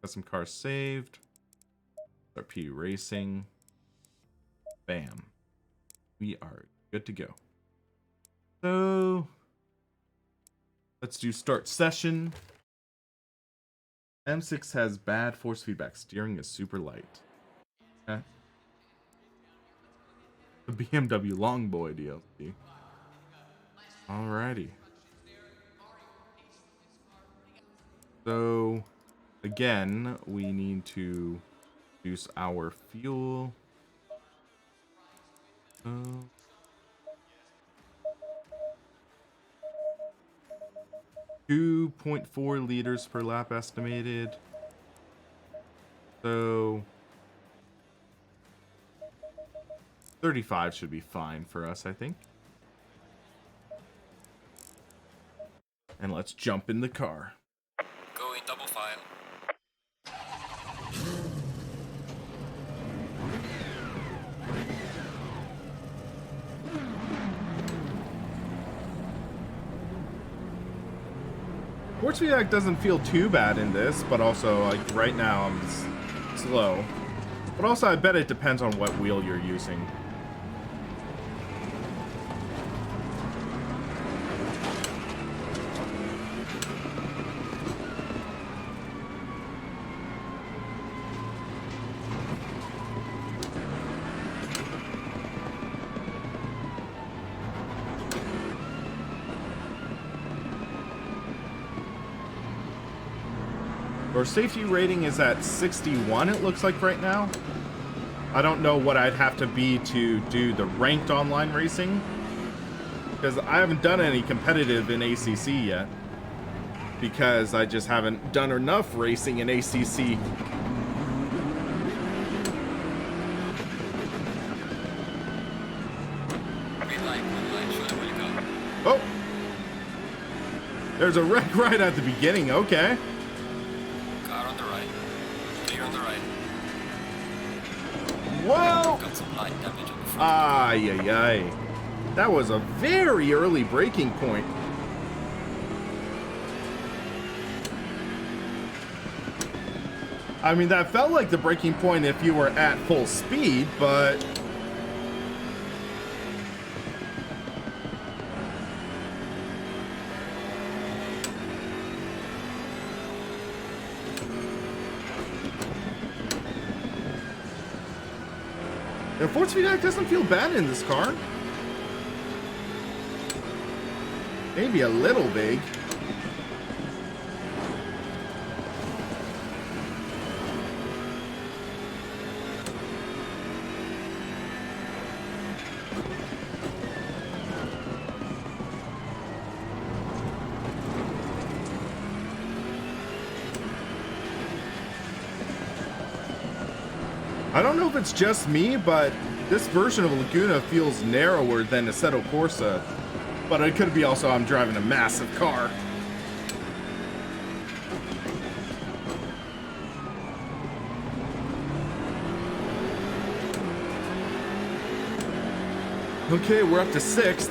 Got some cars saved. RP Racing. Bam. We are good to go. So let's do start session. M6 has bad force feedback. Steering is super light. Okay. The BMW Longboy DLC. Alrighty. So again, we need to use our fuel. 2.4 liters per lap estimated. So 35 should be fine for us, I think. And let's jump in the car. Go in double file. Force feedback doesn't feel too bad in this, but also like right now I'm slow. But also I bet it depends on what wheel you're using. Our safety rating is at 61, it looks like right now. I don't know what I'd have to be to do the ranked online racing, because I haven't done any competitive in ACC yet, because I just haven't done enough racing in ACC. Oh! There's a wreck right at the beginning, okay. Whoa! Got some light damage on the front. Ay, ay, ay. That was a very early braking point. I mean, that felt like the braking point if you were at full speed, but... The force feedback doesn't feel bad in this car. Maybe a little big. I don't know if it's just me, but this version of Laguna feels narrower than Assetto Corsa. But it could be also I'm driving a massive car. Okay, we're up to 6th.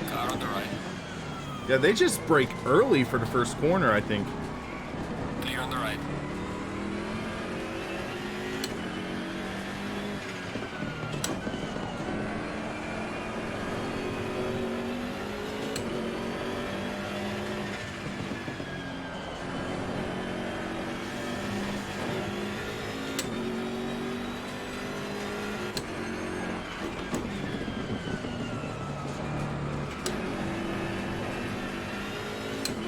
Car on the right. Yeah, they just brake early for the first corner, I think. Clear on the right.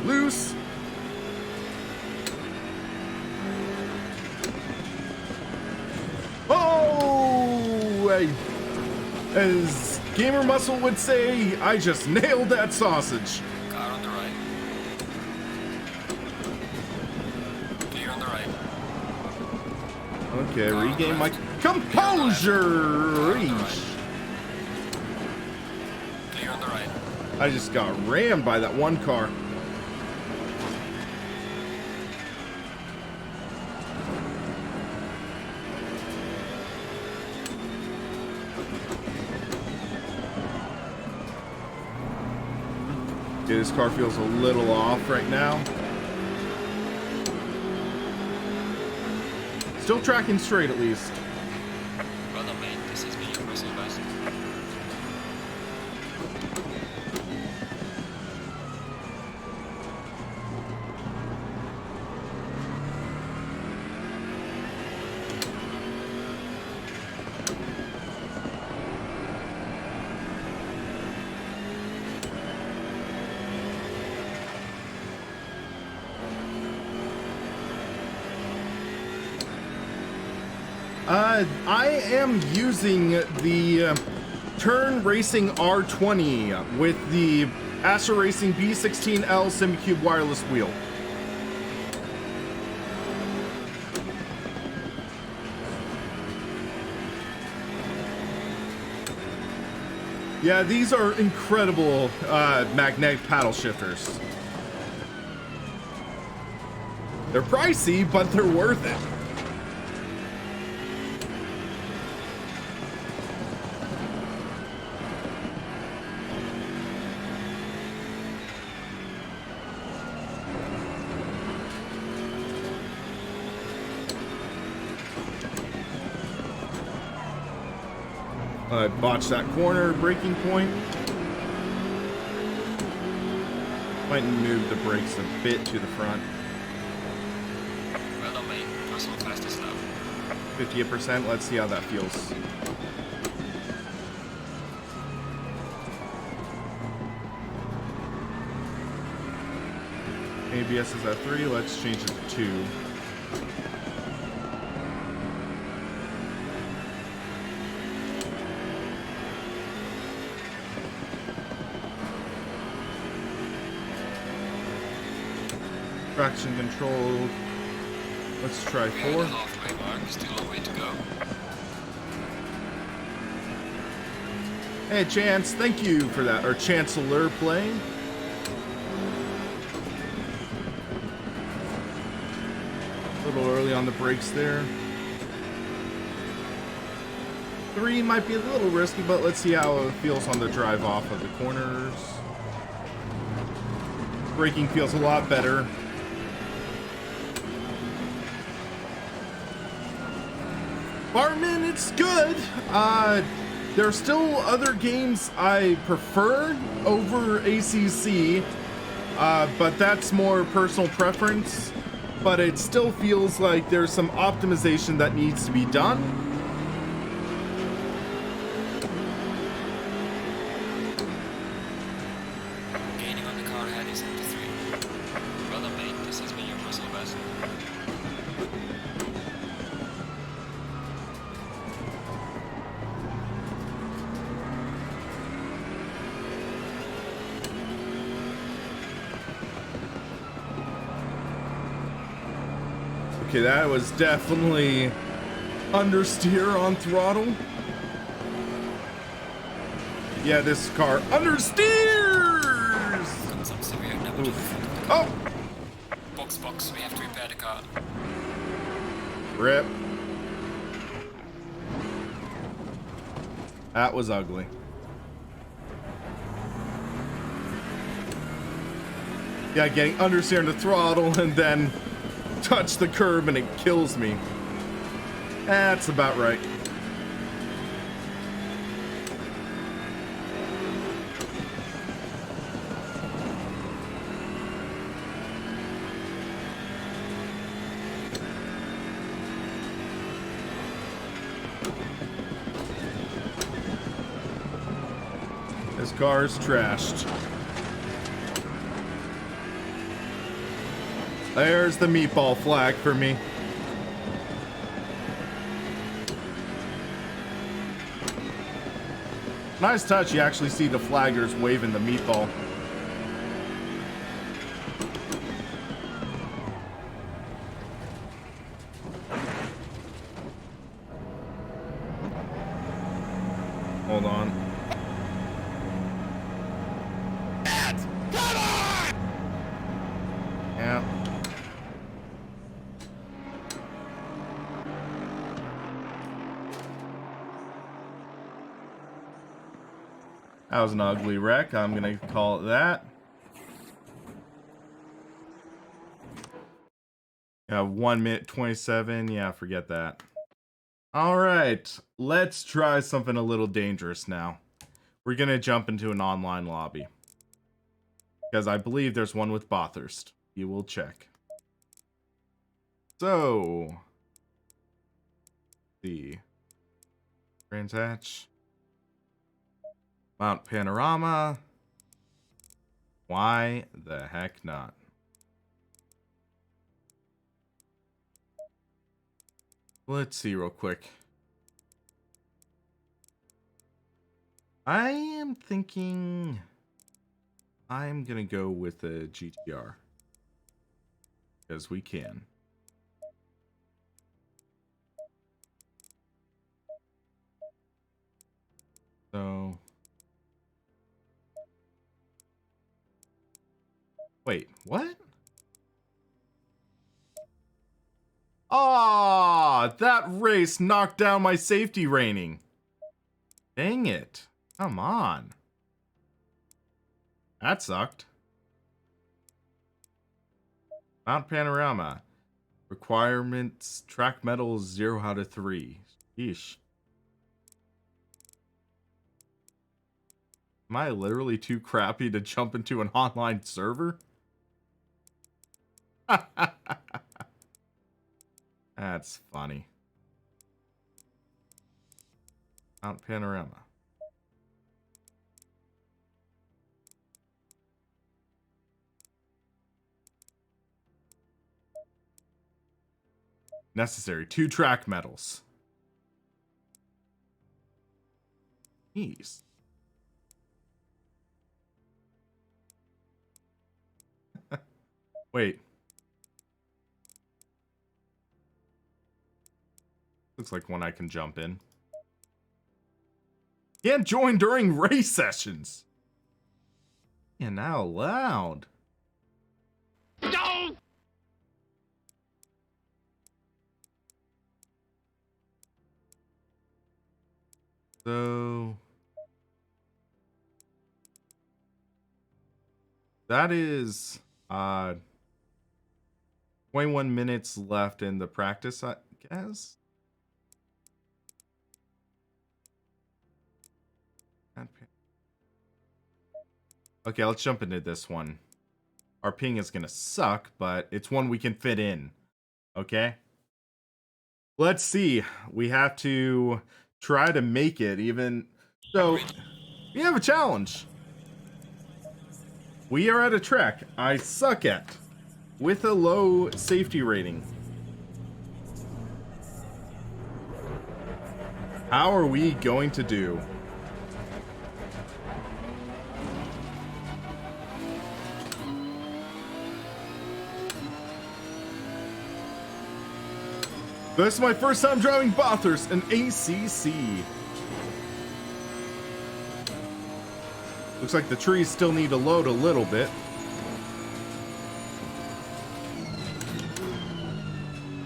Loose. Oh! As Gamer Muscle would say, I just nailed that sausage. Car on the right. Clear on the right. Okay, regain my composure. Clear on the right. I just got rammed by that one car. Okay, this car feels a little off right now. Still tracking straight at least. Well done, mate. This has been your personal best. I am using the Turn Racing R20 with the Assetto Racing B16L SimCube wireless wheel. Yeah, these are incredible magnetic paddle shifters. They're pricey, but they're worth it. I botched that corner braking point. Might move the brakes a bit to the front. Well done, mate. Personal fastest lap. 58%. Let's see how that feels. ABS is at 3. Let's change it to 2. Traction control. Let's try 4. We're at the halfway mark. Still a way to go. Hey, Chance, thank you for that. Or Chancellor playing. A little early on the brakes there. 3 might be a little risky, but let's see how it feels on the drive off of the corners. Braking feels a lot better. Bartman, it's good. There are still other games I prefer over ACC, but that's more personal preference. But it still feels like there's some optimization that needs to be done. Gaining on the car ahead is into 3. Well done, mate. This has been your personal best. Okay, that was definitely understeer on throttle. Yeah, this car understeers! Got some severe damage. Oh! Box, we have to repair the car. Rip. That was ugly. Yeah, getting understeer in the throttle and then touch the curb and it kills me. That's about right. This car is trashed. There's the meatball flag for me. Nice touch. You actually see the flaggers waving the meatball. Hold on. Yeah. That was an ugly wreck. I'm gonna call it that. Yeah, 1 minute 27. Yeah, forget that. All right, let's try something a little dangerous now. We're gonna jump into an online lobby because I believe there's one with Bathurst. You will check. So, the Transatch, Mount Panorama. Why the heck not? Let's see real quick. I am thinking I'm gonna go with a GTR because we can. So, wait, what? Ah, that race knocked down my safety rating. Dang it. Come on. That sucked. Mount Panorama. Requirements, track medals 0 out of 3. Yeesh. Am I literally too crappy to jump into an online server? That's funny. Mount Panorama. Necessary. 2 track medals. Jeez. Wait. Looks like one I can jump in. Can't join during race sessions. Yeah, now loud. No! So that is 21 minutes left in the practice, I guess. Okay, let's jump into this one. Our ping is gonna suck, but it's one we can fit in. Okay? Let's see. We have to try to make it even. So, we have a challenge. We are at a track I suck at with a low safety rating. How are we going to do? This is my first time driving Bathurst and ACC. Looks like the trees still need to load a little bit.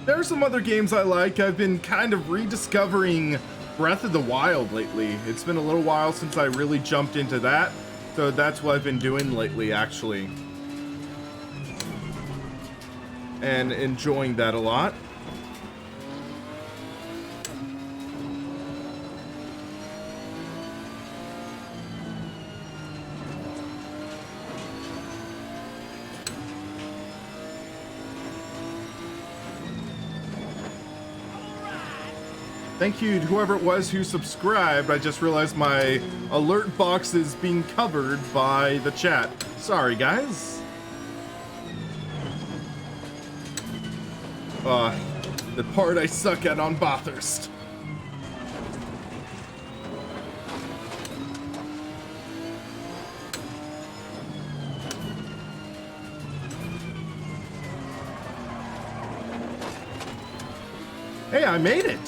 There are some other games I like. I've been kind of rediscovering Breath of the Wild lately. It's been a little while since I really jumped into that, so that's what I've been doing lately, actually. And enjoying that a lot. Thank you to whoever it was who subscribed. I just realized my alert box is being covered by the chat. Sorry, guys. The part I suck at on Bathurst. Hey, I made it!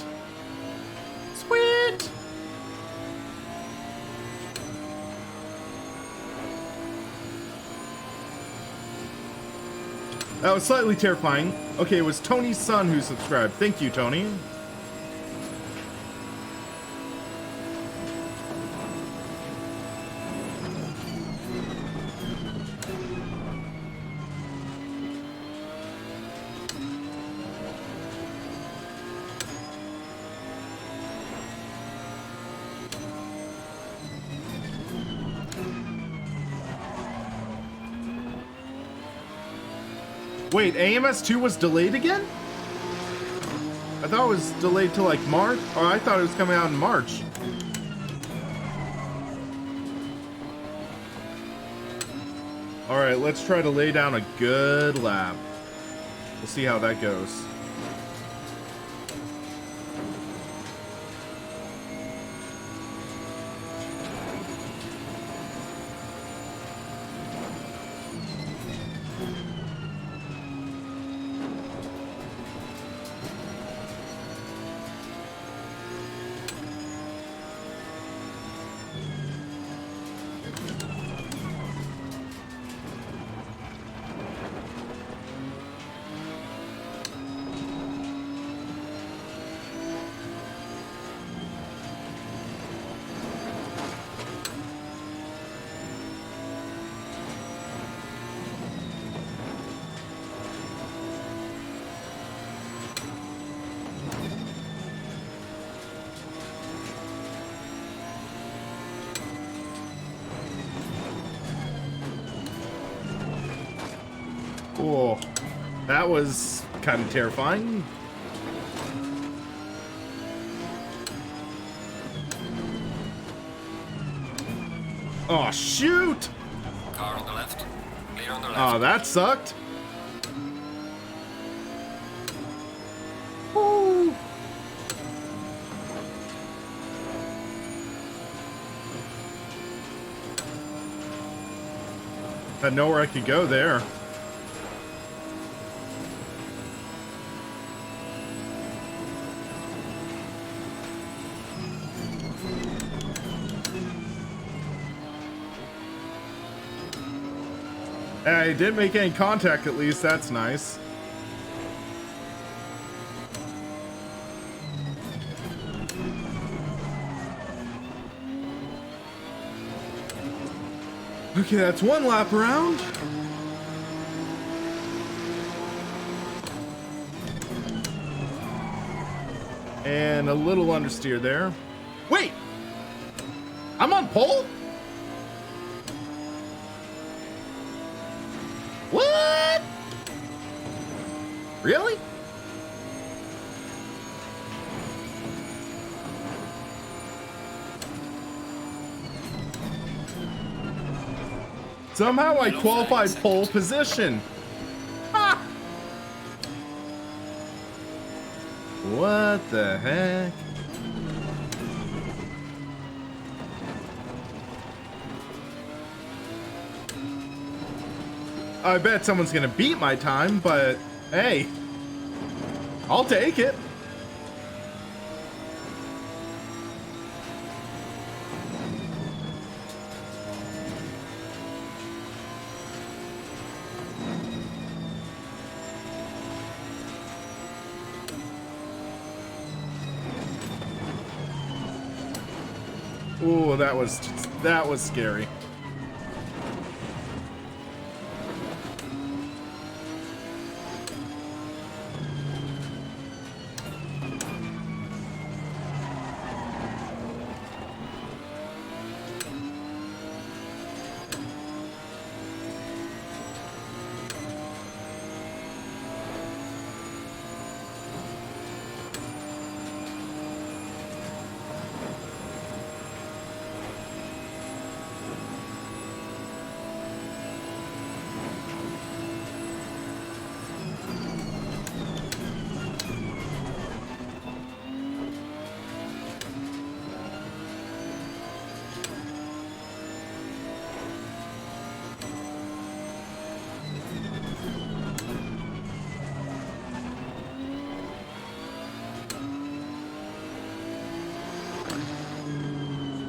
Sweet! That was slightly terrifying. Okay, it was Tony's son who subscribed. Thank you, Tony. Wait, AMS2 was delayed again? I thought it was delayed to like March. Or I thought it was coming out in March. Alright, let's try to lay down a good lap. We'll see how that goes. Oh, that was kind of terrifying. Oh, shoot! Car on the left. Clear on the left. Oh, that sucked. Woo. Had nowhere I could go there. I didn't make any contact, at least. That's nice. Okay, that's one lap around. And a little understeer there. Wait! I'm on pole? What? Really? Somehow I qualified pole position. Ah! What the heck? I bet someone's gonna beat my time, but hey, I'll take it. Ooh, that was scary.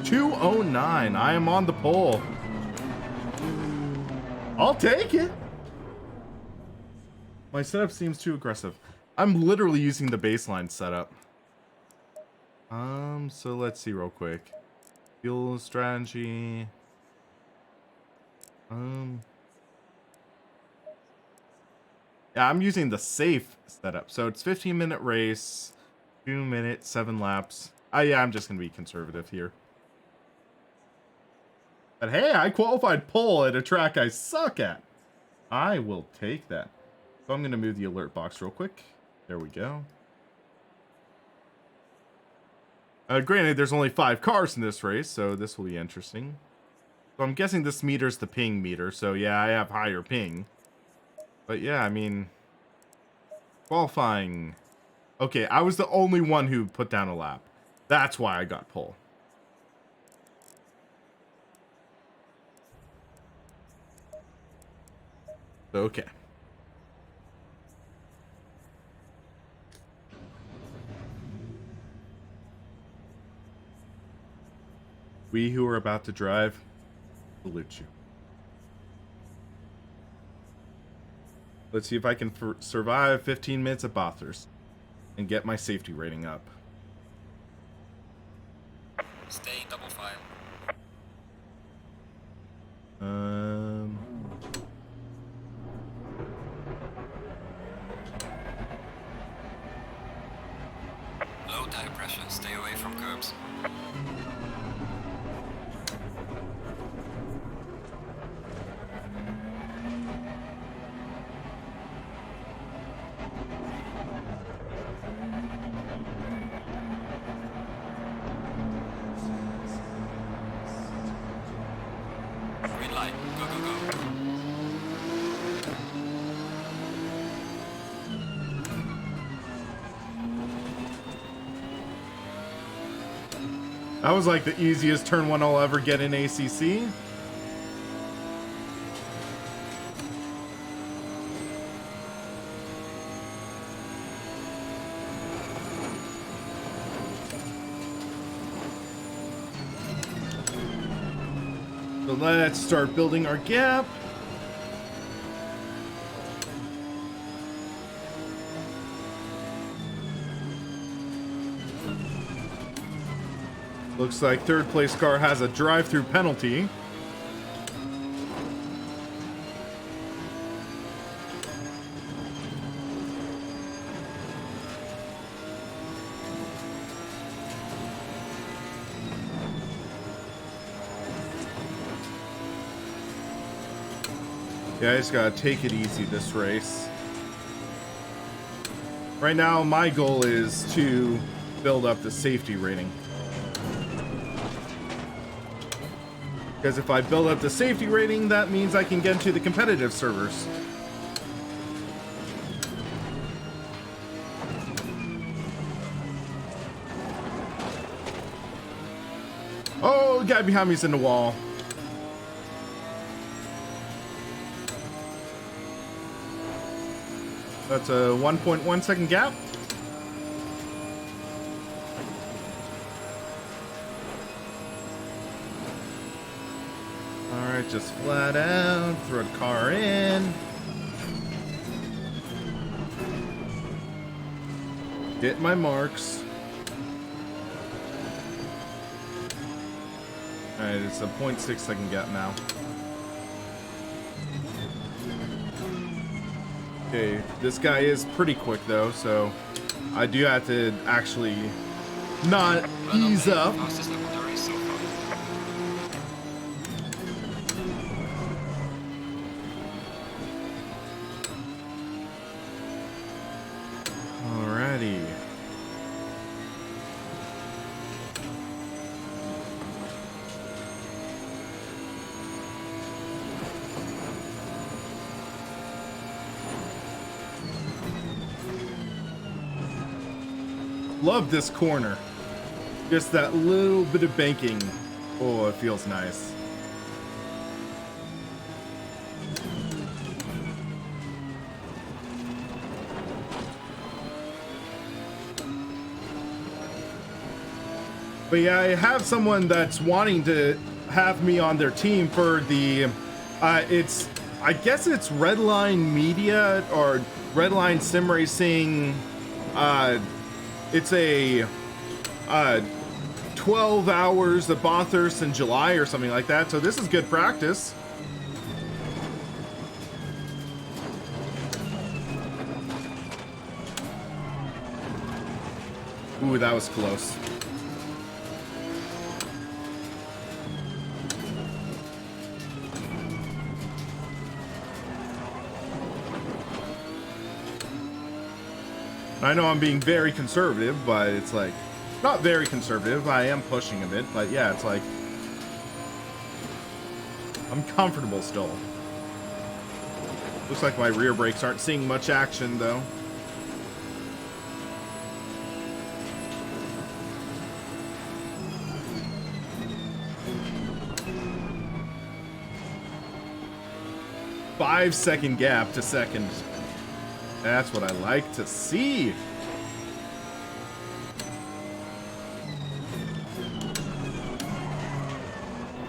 .209. I am on the pole. I'll take it. My setup seems too aggressive. I'm literally using the baseline setup. So let's see real quick. Fuel strategy. Yeah, I'm using the safe setup. So it's 15-minute race, 2 minutes, 7 laps. Yeah, I'm just gonna be conservative here. But hey, I qualified pole at a track I suck at. I will take that. So I'm gonna move the alert box real quick. There we go. Granted, there's only 5 cars in this race, so this will be interesting. So I'm guessing this meter's the ping meter, so yeah, I have higher ping. But yeah, I mean, qualifying. Okay, I was the only one who put down a lap. That's why I got pole. Okay. We who are about to drive, salute you. Let's see if I can survive 15 minutes of Bathurst and get my safety rating up. Stay in double file. Low tire pressure. Stay away from curbs. high. Go, go, go. That was like the easiest turn one I'll ever get in ACC. So let's start building our gap. Looks like third place car has a drive-through penalty. Yeah, I just gotta take it easy this race. Right now, my goal is to build up the safety rating. Because if I build up the safety rating, that means I can get into the competitive servers. Oh, the guy behind me's in the wall. That's a 1.1 second gap. Alright, just flat out, throw the car in. Hit my marks. Alright, it's a 0.6 second gap now. Okay, this guy is pretty quick though, so I do have to actually not ease up. Fastest lap of the race so far. Alrighty. Love this corner. Just that little bit of banking. Oh, it feels nice. But yeah, I have someone that's wanting to have me on their team for the, I guess it's Redline Media or Redline Sim Racing. It's a 12 hours of Bathurst in July or something like that. So this is good practice. Ooh, that was close. I know I'm being very conservative, but it's like, not very conservative. I am pushing a bit, but yeah, it's like, I'm comfortable still. Looks like my rear brakes aren't seeing much action though. Five-second gap to second. That's what I like to see.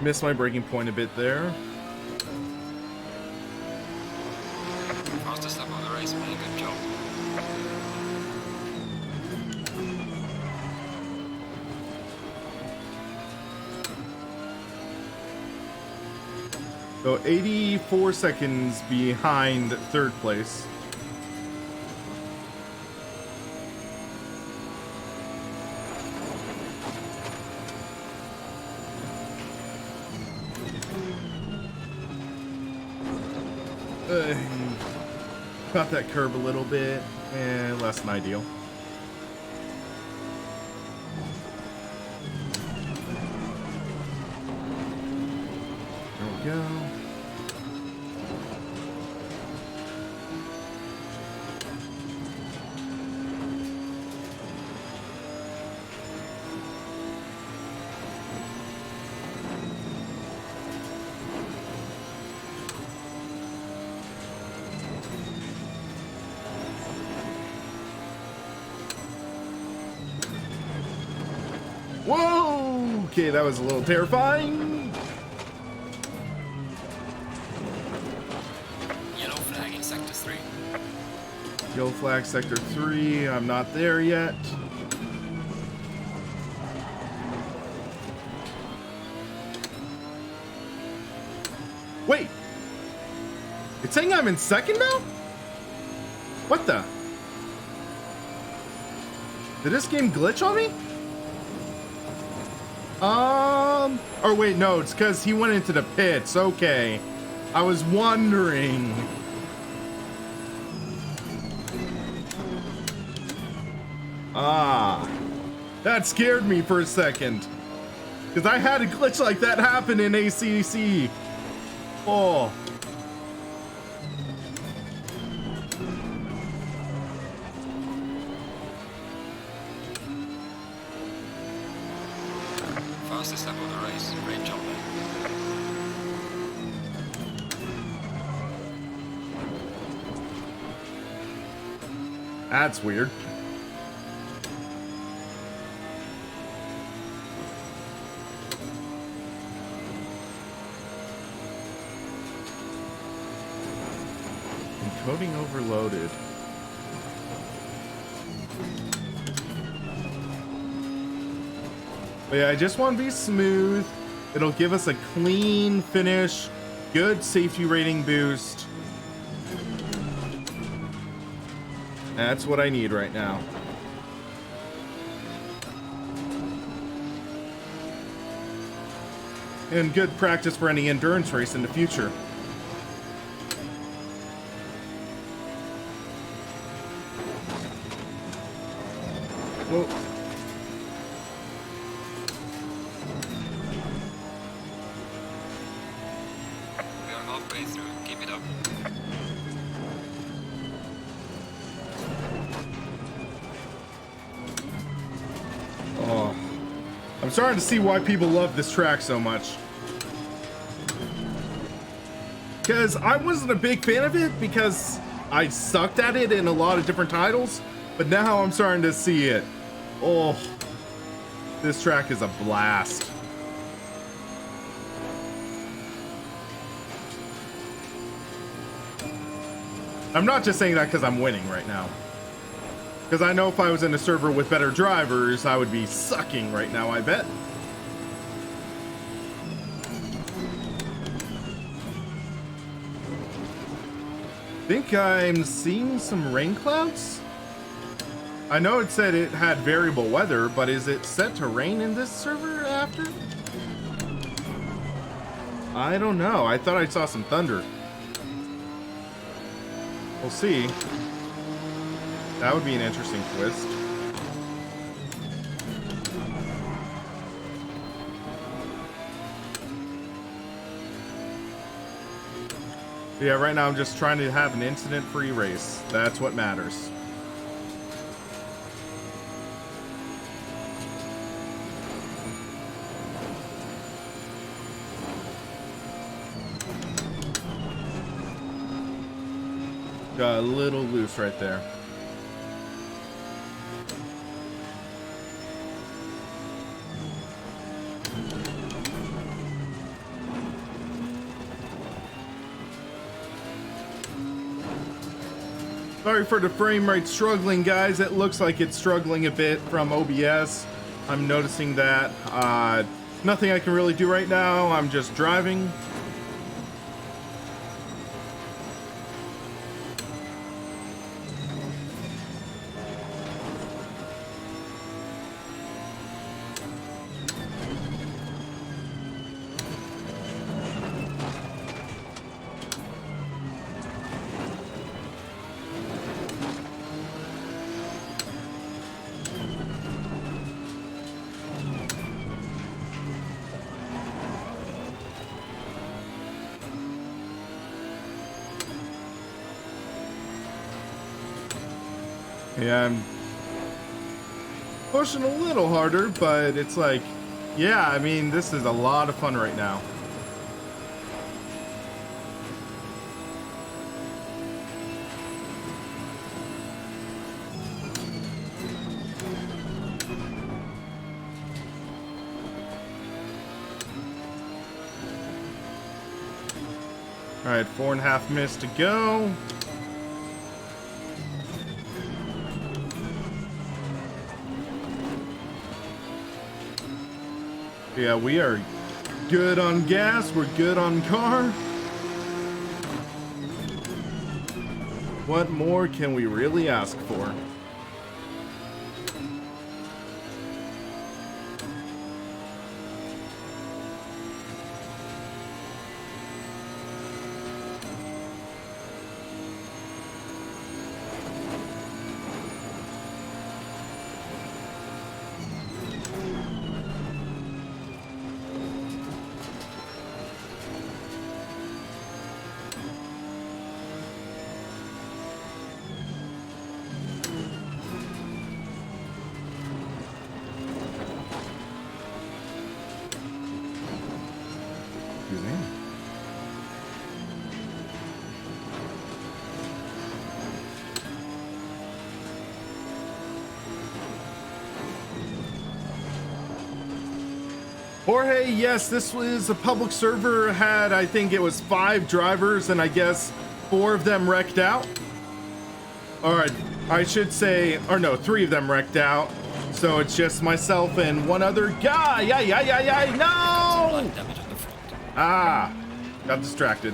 Missed my braking point a bit there. Fastest lap of the race, man. Good job. So 84 seconds behind third place. Caught that curb a little bit, and less than ideal. There we go. Whoa! Okay, that was a little terrifying. Yellow flag in sector 3. Yellow flag sector 3. I'm not there yet. Wait. It's saying I'm in second now? What the? Did this game glitch on me? Or wait, no, it's because he went into the pits. Okay. I was wondering. Ah. That scared me for a second. Because I had a glitch like that happen in ACC. Oh. Fastest lap of the race, great job, mate. That's weird. Encoding overloaded. But yeah, I just want to be smooth. It'll give us a clean finish, good safety rating boost. That's what I need right now. And good practice for any endurance race in the future. Whoa. We are halfway through, keep it up. Oh, I'm starting to see why people love this track so much. Because I wasn't a big fan of it because I sucked at it in a lot of different titles, but now I'm starting to see it. Oh, this track is a blast. I'm not just saying that because I'm winning right now. Because I know if I was in a server with better drivers, I would be sucking right now, I bet. I think I'm seeing some rain clouds. I know it said it had variable weather, but is it set to rain in this server after? I don't know. I thought I saw some thunder. We'll see. That would be an interesting twist. Yeah, right now I'm just trying to have an incident-free race. That's what matters. Got a little loose right there. Sorry for the frame rate struggling, guys. It looks like it's struggling a bit from OBS. I'm noticing that. Nothing I can really do right now. I'm just driving. Yeah, I'm pushing a little harder, but it's like, yeah, I mean, this is a lot of fun right now. All right, 4.5 minutes to go. Yeah, we are good on gas. We're good on car. What more can we really ask for? Excuse me. Jorge, yes, this was a public server, had, I think it was 5 drivers, and I guess 4 of them wrecked out. All right, I should say, or no, 3 of them wrecked out. So it's just myself and one other guy. No! Light damage on the front. Ah, got distracted.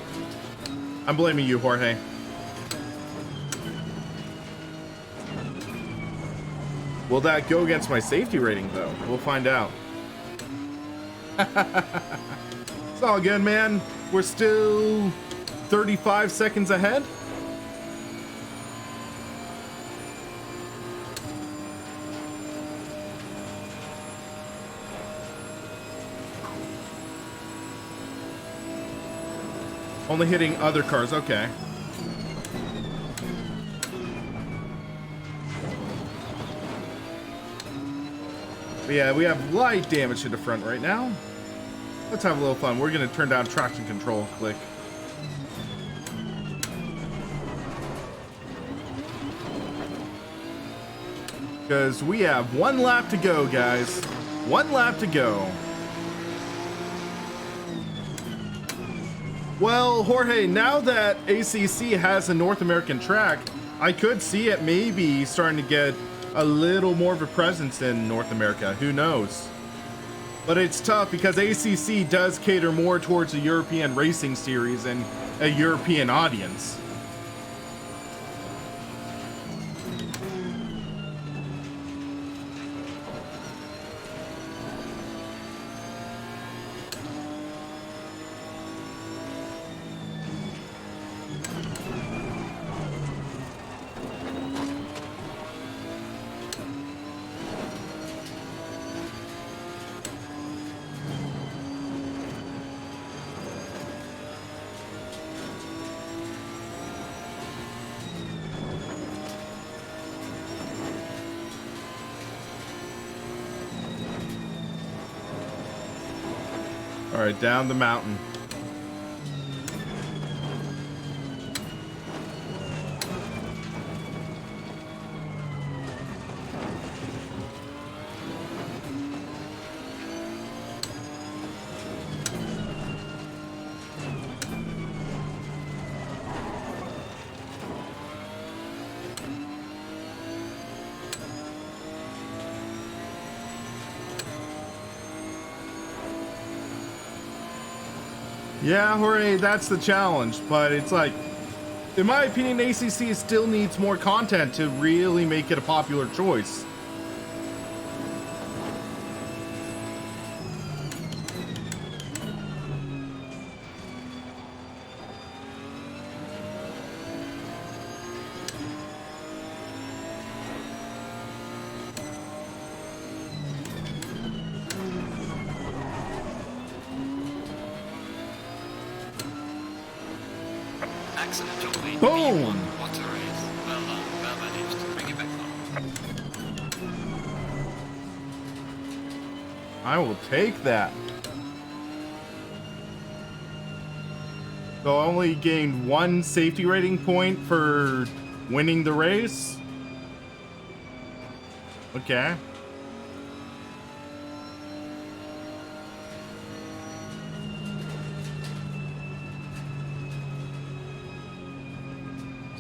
I'm blaming you, Jorge. Will that go against my safety rating, though? We'll find out. It's all good, man. We're still 35 seconds ahead. Only hitting other cars, okay. But yeah, we have light damage to the front right now. Let's have a little fun. We're gonna turn down traction control, click. Because we have 1 lap to go, guys. 1 lap to go. Well, Jorge, now that ACC has a North American track, I could see it maybe starting to get a little more of a presence in North America. Who knows? But it's tough because ACC does cater more towards a European racing series and a European audience. All right, down the mountain. Yeah, Jorge, that's the challenge, but it's like, in my opinion, ACC still needs more content to really make it a popular choice. Excellent job, mate. Boom! What a race. Well done. Well managed. Bring it back on. I will take that. So I only gained 1 safety rating point for winning the race. Okay.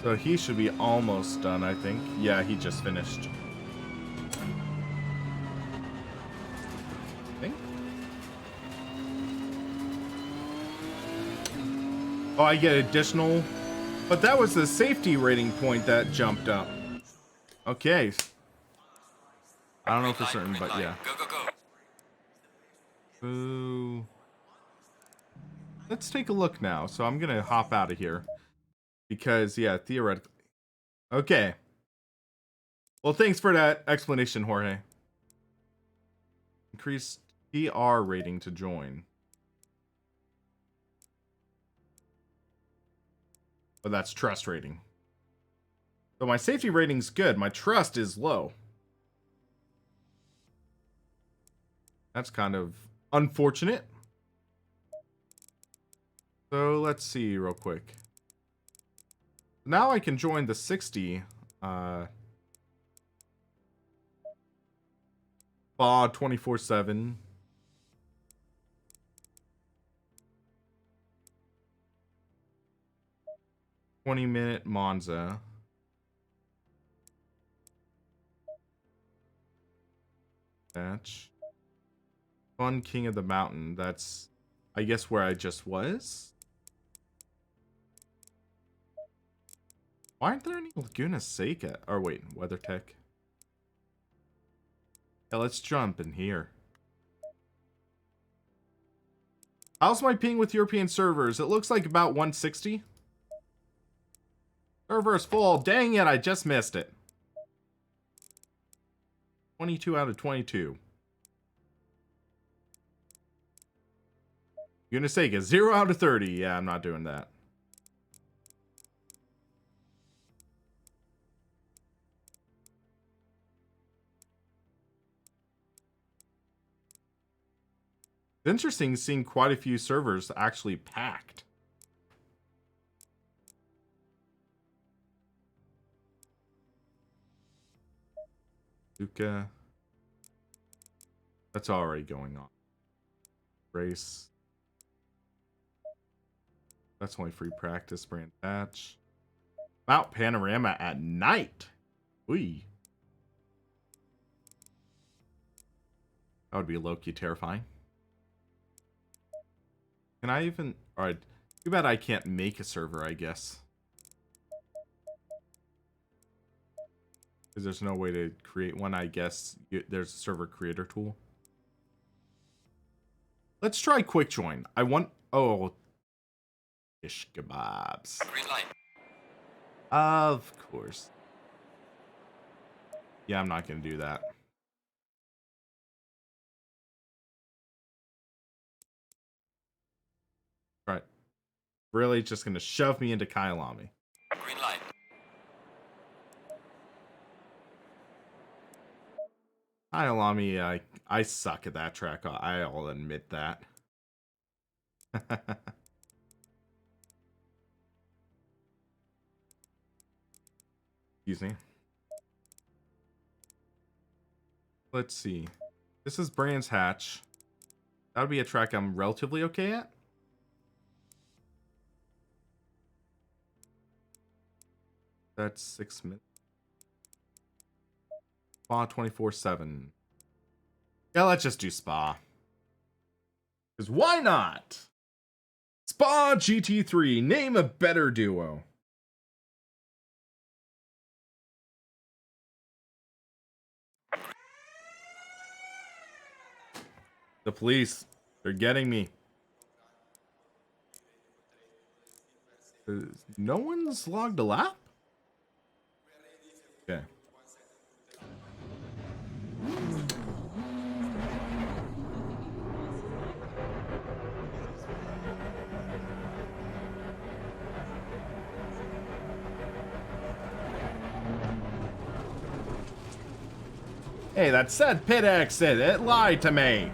So he should be almost done, I think. Yeah, he just finished. I think. Oh, I get additional. But that was the safety rating point that jumped up. Okay. I don't know for certain, but yeah. Go, go, go. Ooh. Let's take a look now. So I'm going to hop out of here. Because, yeah, theoretically. Okay. Well, thanks for that explanation, Jorge. Increase TR rating to join. But that's trust rating. So my safety rating's good. My trust is low. That's kind of unfortunate. So let's see real quick. Now I can join the 60. Spa 24/7. "20-minute Monza." Match. Fun King of the Mountain. That's, I guess, where I just was. Why aren't there any Laguna Seca? Or wait, WeatherTech. Yeah, let's jump in here. How's my ping with European servers? It looks like about 160. Server is full. Dang it, I just missed it. 22 out of 22. Laguna Seca, 0 out of 30. Yeah, I'm not doing that. It's interesting seeing quite a few servers actually packed. Luca. That's already going on. Race. That's only free practice. Brand patch. Mount Panorama at night. Wee. That would be low-key terrifying. Can I even... Alright. Too bad I can't make a server, I guess. Because there's no way to create one, I guess. There's a server creator tool. Let's try quick join. I want... Oh. Fish kebabs. Green light. Of course. Yeah, I'm not going to do that. Right. Really just going to shove me into Kyalami. Green light. Kyalami, I suck at that track. I'll admit that. Excuse me. Let's see. This is Brands Hatch. That would be a track I'm relatively okay at. That's 6 minutes. Spa 24/7. Yeah, let's just do Spa. Because why not? Spa GT3. Name a better duo. The police. They're getting me. No one's logged a lap? Okay. Hey, that said pit exit. It lied to me.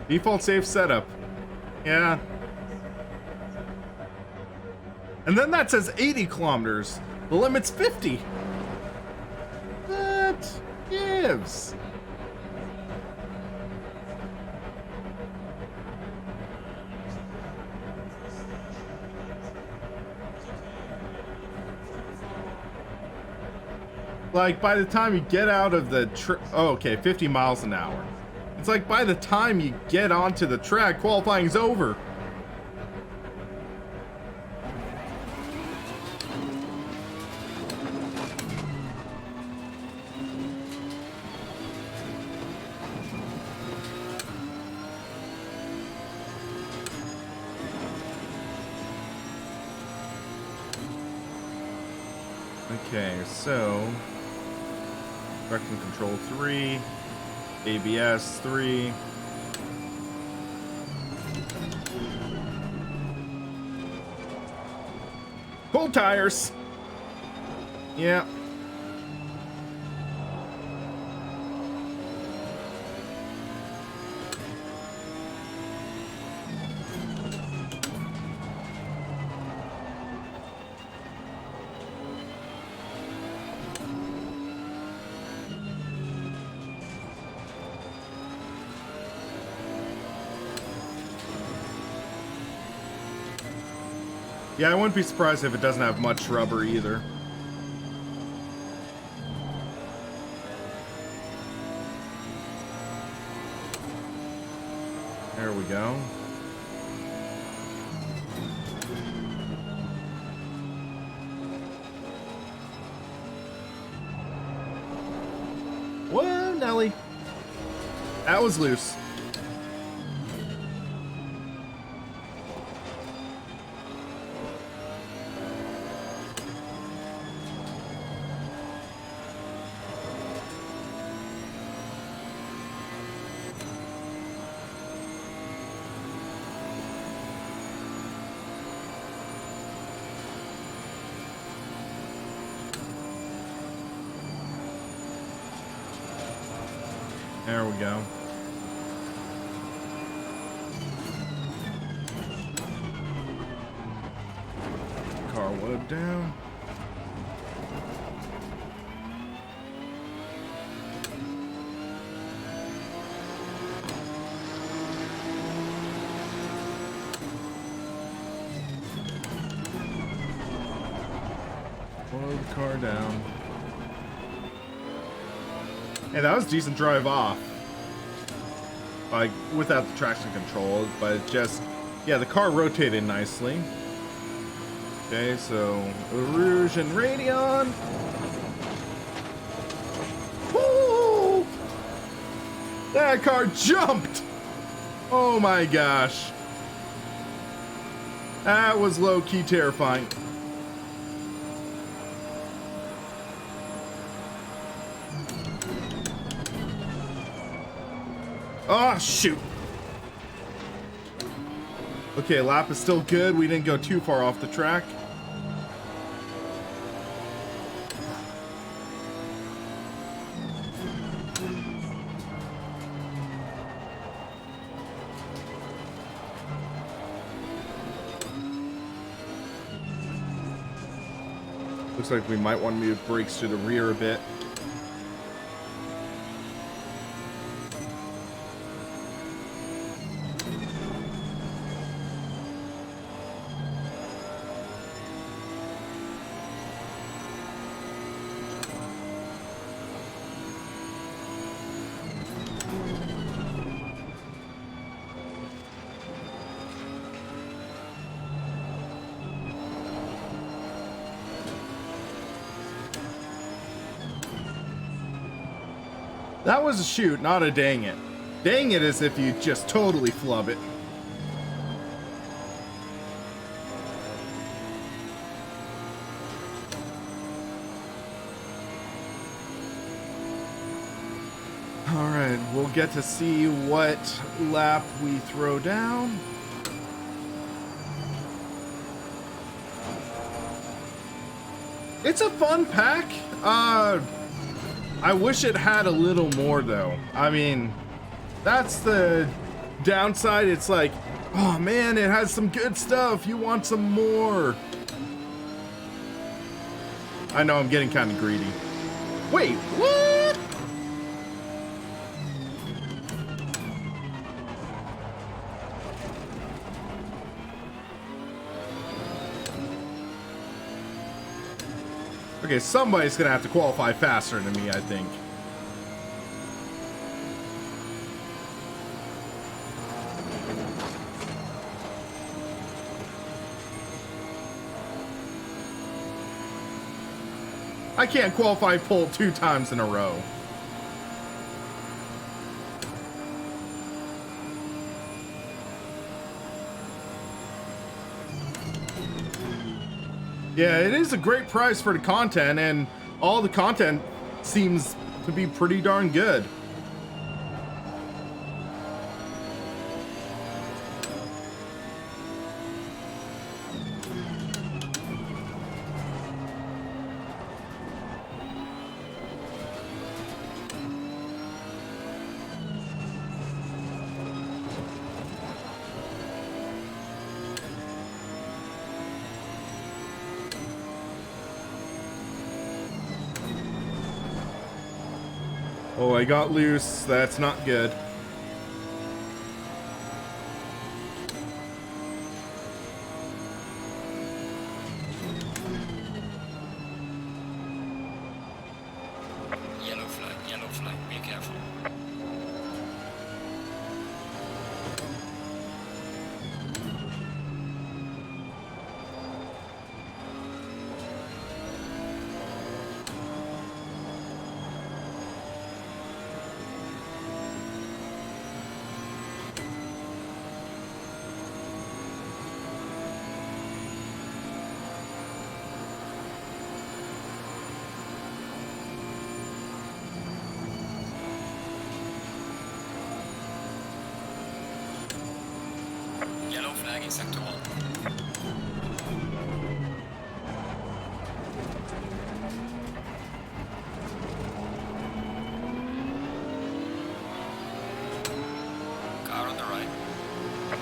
Default safe setup. Yeah. And then that says 80 kilometers. The limit's 50. That gives. Like, by the time you get out of the oh, okay, 50 miles an hour. It's like by the time you get onto the track, qualifying's over. Okay, so traction control 3, ABS 3. Pull tires. Yeah. Yeah, I wouldn't be surprised if it doesn't have much rubber either. There we go. Whoa, Nelly. That was loose. There we go. Car wood down. Slow the car down. Hey, that was a decent drive off. Like, without the traction control, but just, yeah, the car rotated nicely. Okay, so, Rouge and Radeon. Woo! That car jumped! Oh my gosh. That was low-key terrifying. Oh, shoot. Okay, lap is still good. We didn't go too far off the track. Looks like we might want to move brakes to the rear a bit. That was a shoot, not a dang it. Dang it is if you just totally flub it. Alright, we'll get to see what lap we throw down. It's a fun pack. I wish it had a little more though. I mean, that's the downside. It's like, oh man, it has some good stuff. You want some more. I know I'm getting kind of greedy. Wait, what? Okay, somebody's gonna have to qualify faster than me, I think. I can't qualify pole 2 times in a row. Yeah, it is a great price for the content, and all the content seems to be pretty darn good. Oh, I got loose. That's not good. Yellow flag, be careful. Yellow flag in sector 1. Car on the right.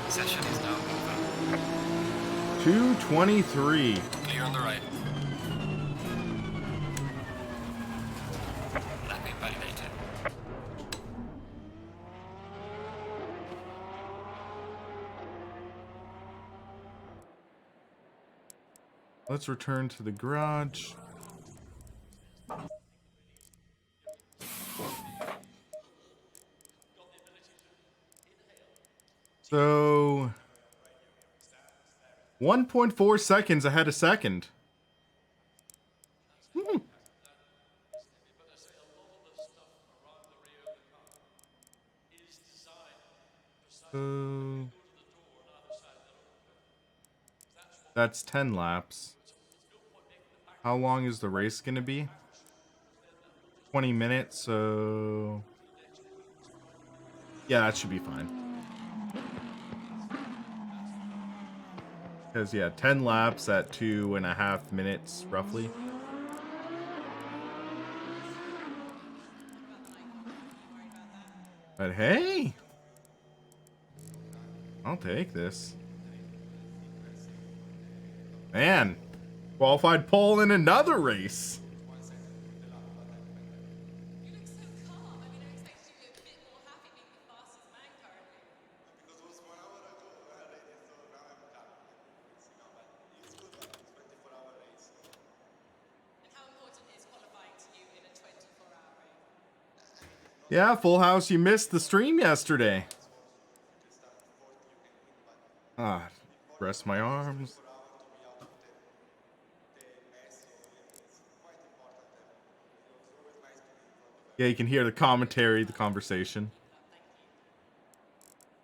Session is now over. 223. Clear on the right. Lap invalidated. Let's return to the garage. So 1.4 seconds ahead of second. So that's 10 laps. How long is the race going to be? 20 minutes, so yeah, that should be fine. Because yeah, 10 laps at 2.5 minutes roughly. But hey, I'll take this. Man, qualified pole in another race. Yeah, Full House, you missed the stream yesterday. Ah, rest my arms. Yeah, you can hear the commentary, the conversation.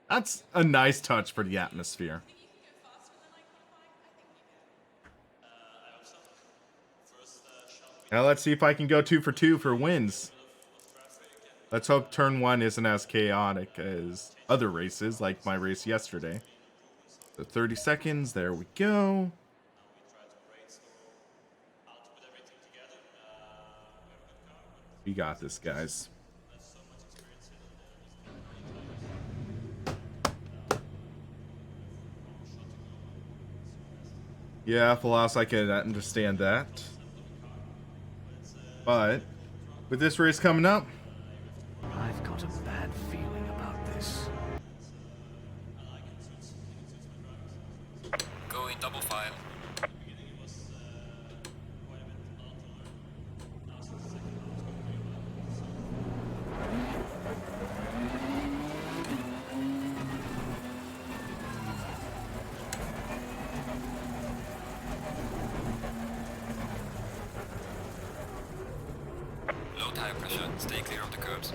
That's a nice touch for the atmosphere. Now let's see if I can go 2 for 2 for wins. Let's hope turn 1 isn't as chaotic as other races, like my race yesterday. So 30 seconds, there we go. We got this, guys. Yeah, Full House, I can understand that. But with this race coming up, I've got a bad feeling about this. Go in double file. Low tire pressure, stay clear of the curbs.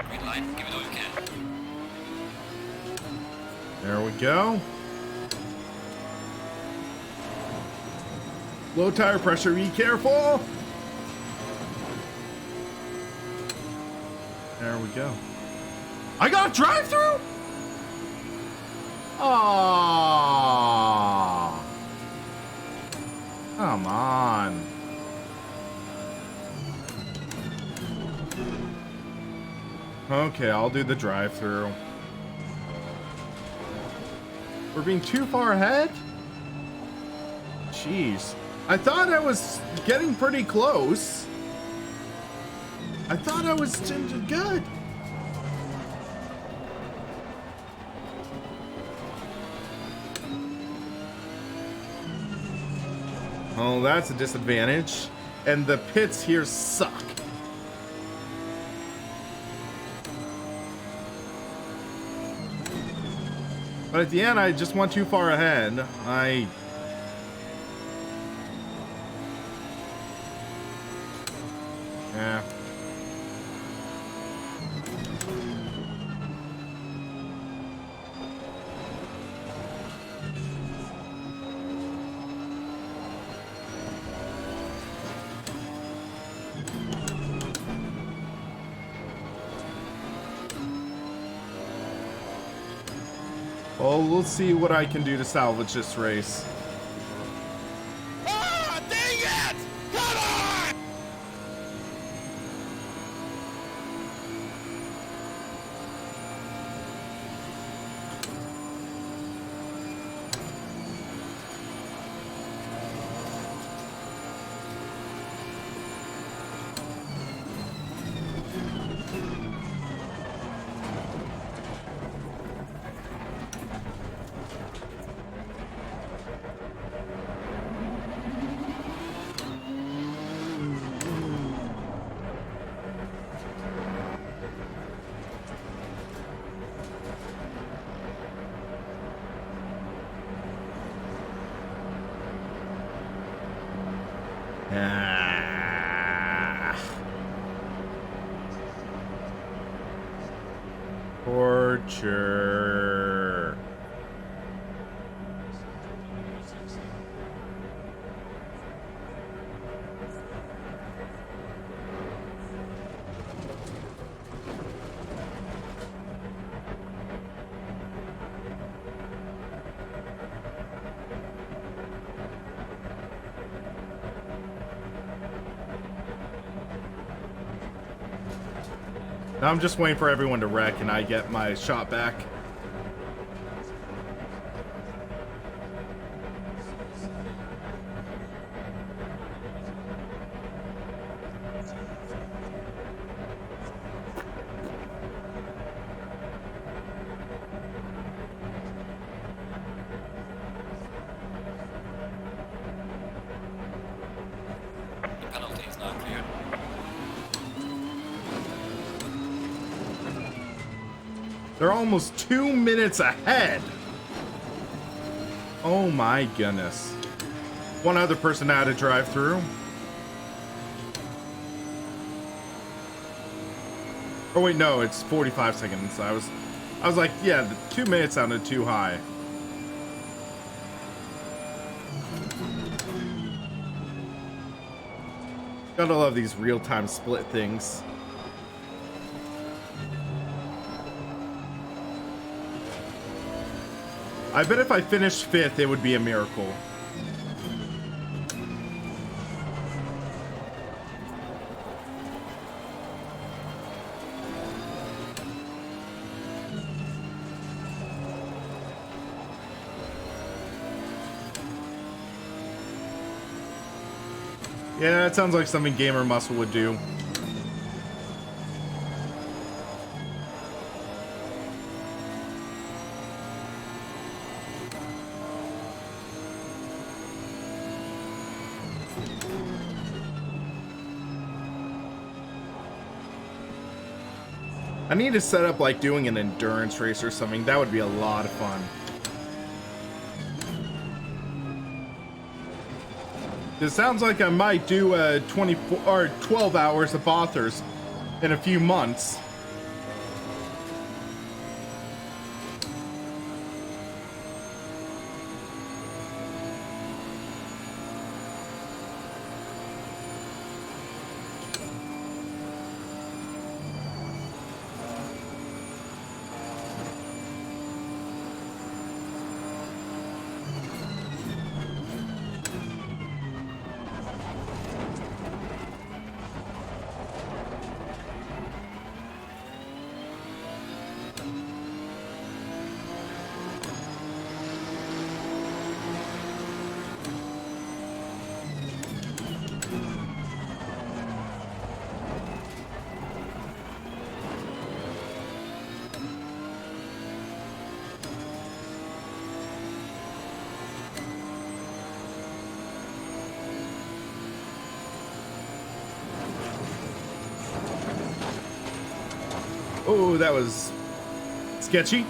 Green light, give it all you can. There we go. Low tire pressure, be careful. There we go. I got a drive-through? Aww. Come on. Okay, I'll do the drive-through. We're being too far ahead? Jeez. I thought I was getting pretty close. I thought I was good. Oh, that's a disadvantage. And the pits here suck. But at the end, I just went too far ahead. Yeah. Well, we'll see what I can do to salvage this race. Ah, dang it! Come on! Ah. Torture. Now I'm just waiting for everyone to wreck and I get my shot back. The penalty is now cleared. They're almost 2 minutes ahead. Oh my goodness. One other person had to drive through. Oh wait, no, it's 45 seconds. I was like, yeah, the 2 minutes sounded too high. Gotta love these real-time split things. I bet if I finished 5th, it would be a miracle. Yeah, it sounds like something Gamer Muscle would do. I need to set up like doing an endurance race or something. That would be a lot of fun. It sounds like I might do a 24 or 12 hours of Bathurst in a few months. Oh, that was sketchy.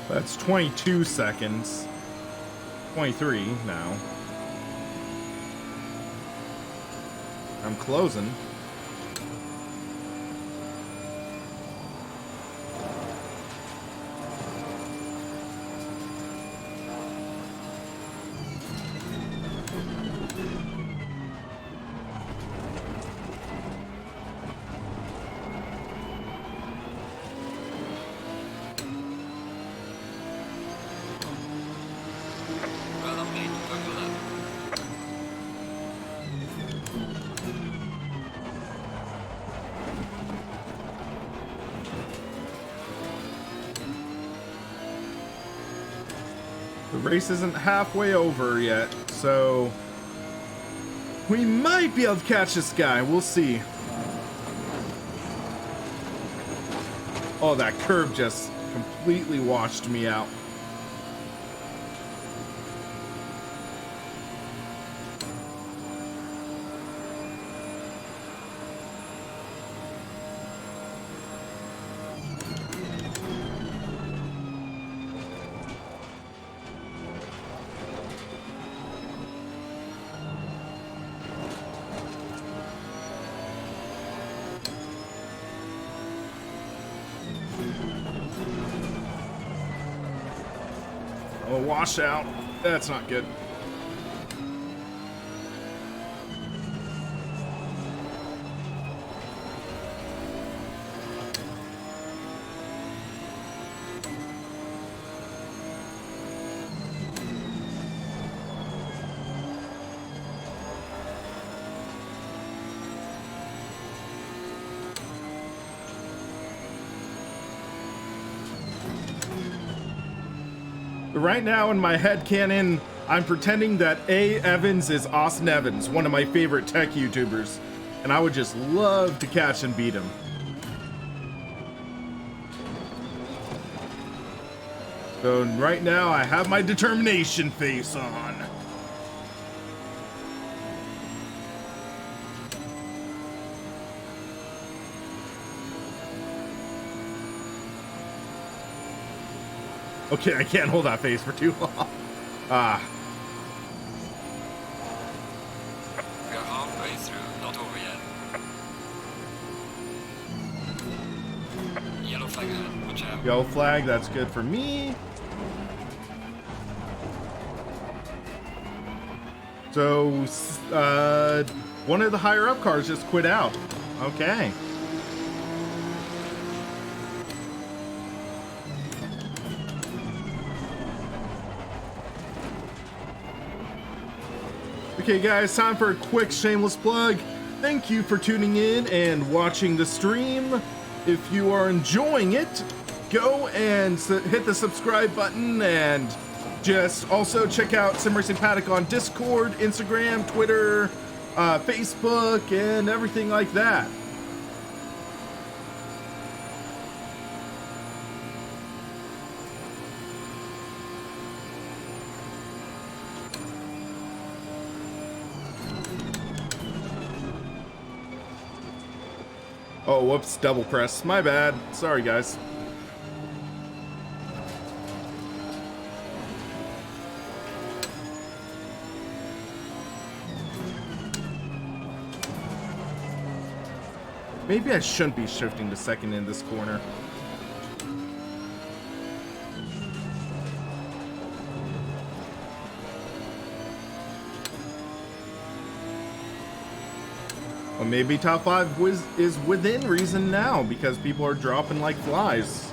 That's 22 seconds. 23 now. I'm closing. Well done, mate. Go for that. The race isn't halfway over yet, so we might be able to catch this guy. We'll see. Oh, that curve just completely washed me out. A washout. That's not good. Right now in my head canon, I'm pretending that A. Evans is Austin Evans, one of my favorite tech YouTubers, and I would just love to catch and beat him. So right now I have my determination face on. Okay, I can't hold that face for too long. Ah. We are halfway through, not over yet. Yellow flag ahead, watch out. Yellow flag, that's good for me. So, one of the higher up cars just quit out. Okay. Okay, guys, time for a quick shameless plug. Thank you for tuning in and watching the stream. If you are enjoying it, go and hit the subscribe button, and just also check out SimRacingPaddock on Discord, Instagram, Twitter, Facebook, and everything like that. Oh, whoops, double press. My bad. Sorry, guys. Maybe I shouldn't be shifting to second in this corner. Well, maybe top 5 is within reason now because people are dropping like flies.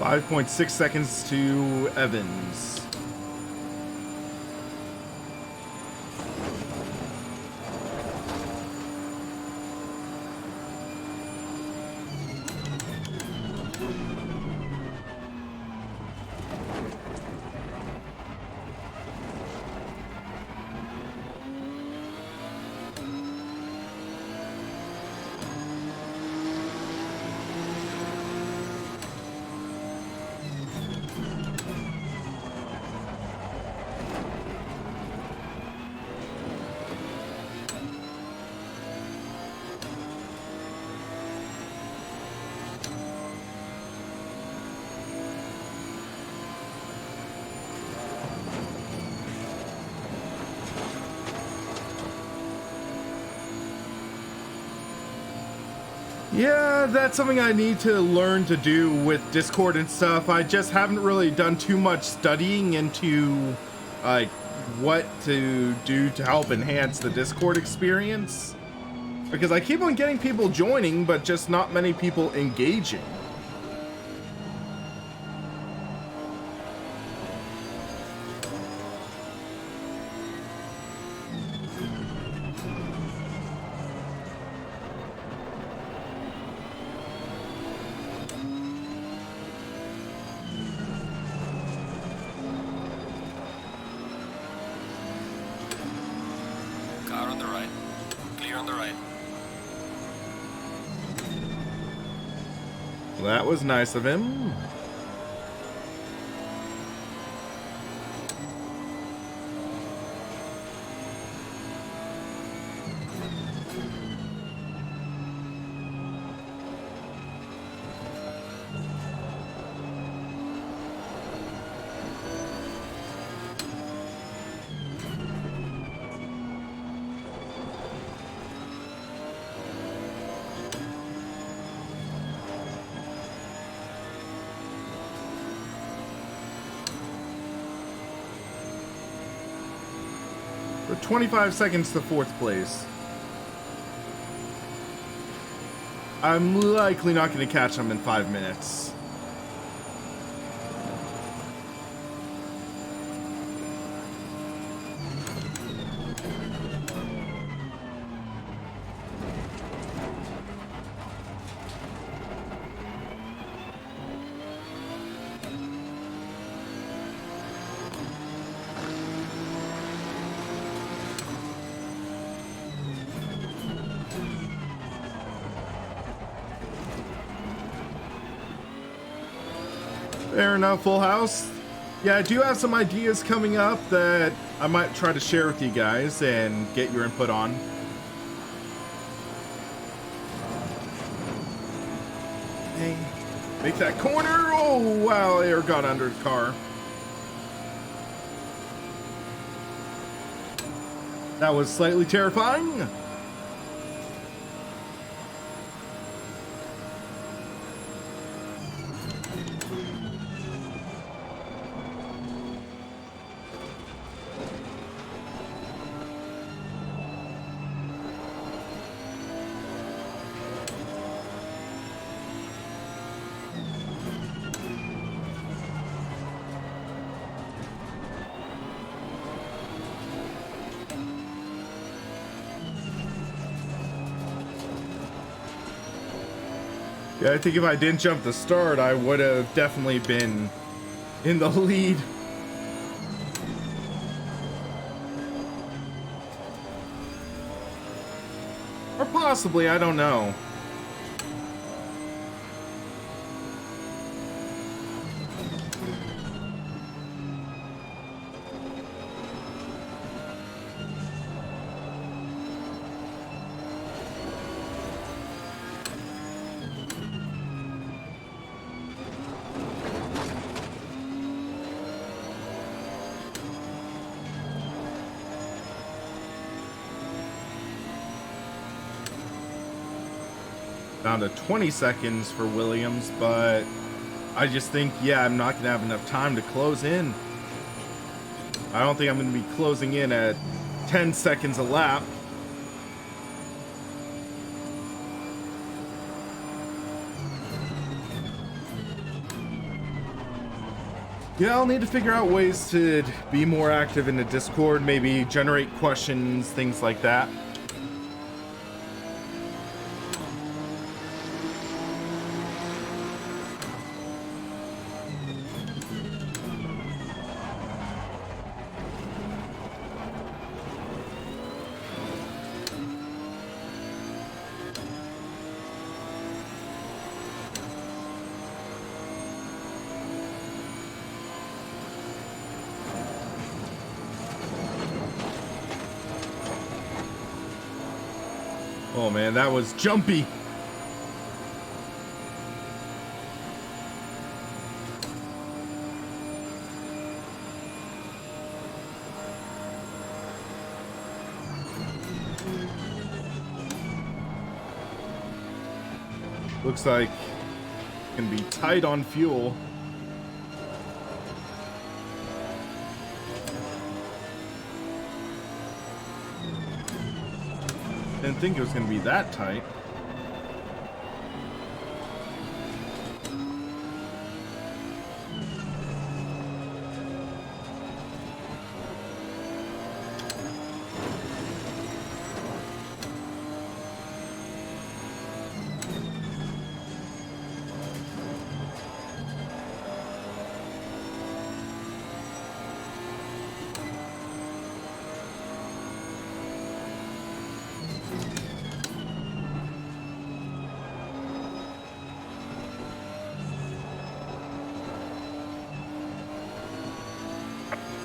.6 seconds to Evans. Yeah, that's something I need to learn to do with Discord and stuff. I just haven't really done too much studying into like what to do to help enhance the Discord experience. Because I keep on getting people joining, but just not many people engaging. Car on the right. Clear on the right. That was nice of him. For 25 seconds to 4th place. I'm likely not going to catch him in 5 minutes. Fair enough, Full House. Yeah, I do have some ideas coming up that I might try to share with you guys and get your input on. Hey, make that corner. Oh, wow, air got under the car. That was slightly terrifying. Yeah, I think if I didn't jump the start, I would have definitely been in the lead. Or possibly, I don't know. Down to 20 seconds for Williams, but I just think, yeah, I'm not going to have enough time to close in. I don't think I'm going to be closing in at 10 seconds a lap. Yeah, I'll need to figure out ways to be more active in the Discord, maybe generate questions, things like that. Oh man, that was jumpy. Looks like it can be tight on fuel. Didn't think it was going to be that tight.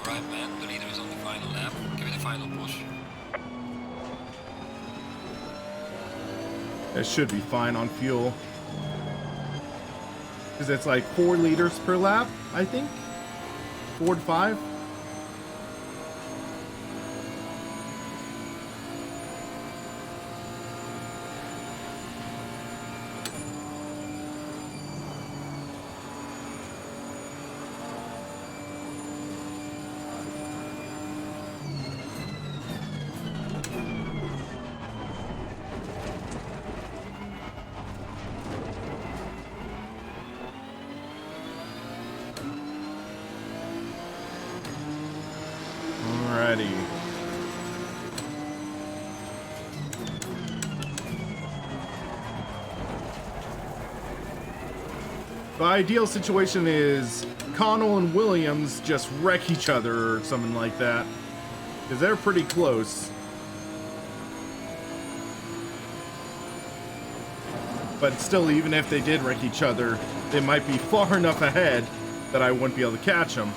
Right, man, the leader is on the final lap. Give it a final push. It should be fine on fuel. Because it's like 4 liters per lap, I think. 4 to 5. The ideal situation is Connell and Williams just wreck each other or something like that, because they're pretty close. But still, even if they did wreck each other, they might be far enough ahead that I wouldn't be able to catch them.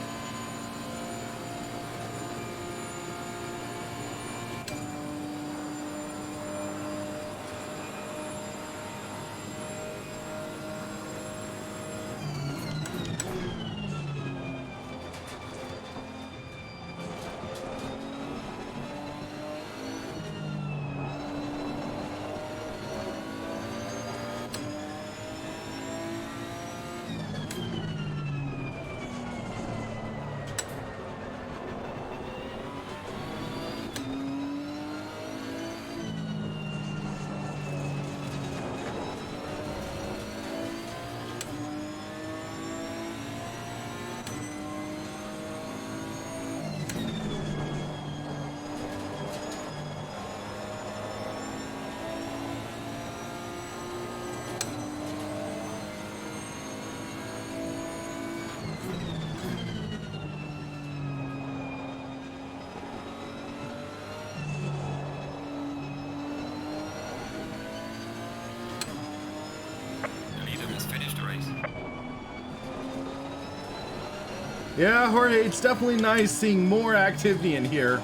Yeah, Jorge, it's definitely nice seeing more activity in here.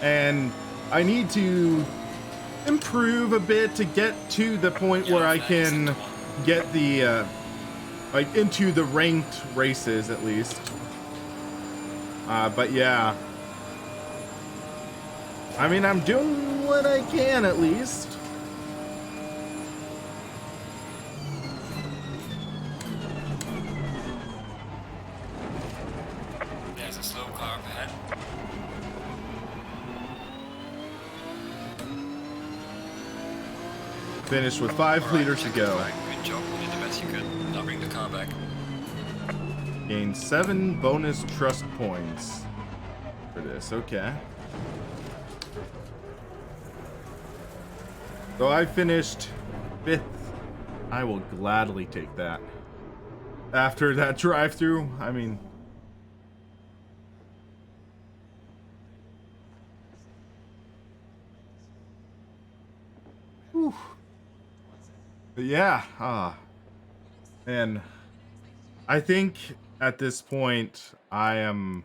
And I need to improve a bit to get to the point where I can get the, like, into the ranked races at least. But yeah. I mean, I'm doing what I can at least. There's a slow car up ahead. Finished with 5 liters to go. Good job, you did the best you could. Now bring the car back. Gained 7 bonus trust points for this. Okay. So I finished 5th. I will gladly take that. After that drive-through, I mean... Whew. But yeah, and I think at this point I am...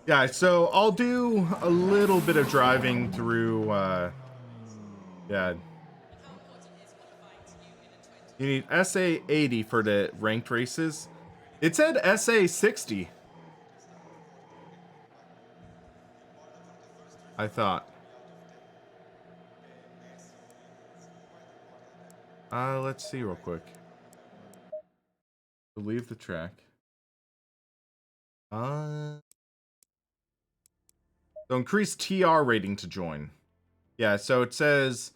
Yeah, so I'll do a little bit of driving through, yeah. You need SA 80 for the ranked races. It said SA 60. I thought. Let's see real quick. To leave the track. So increase TR rating to join. Yeah, so it says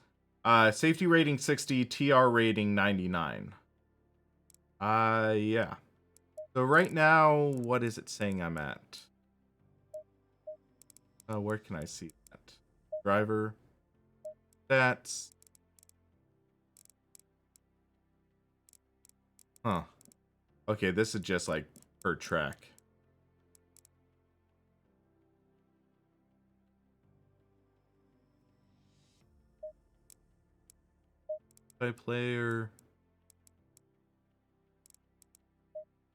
safety rating 60, TR rating 99. Yeah. So right now, what is it saying I'm at? Where can I see that? Driver. Stats. Huh. Okay, this is just like per track. By player.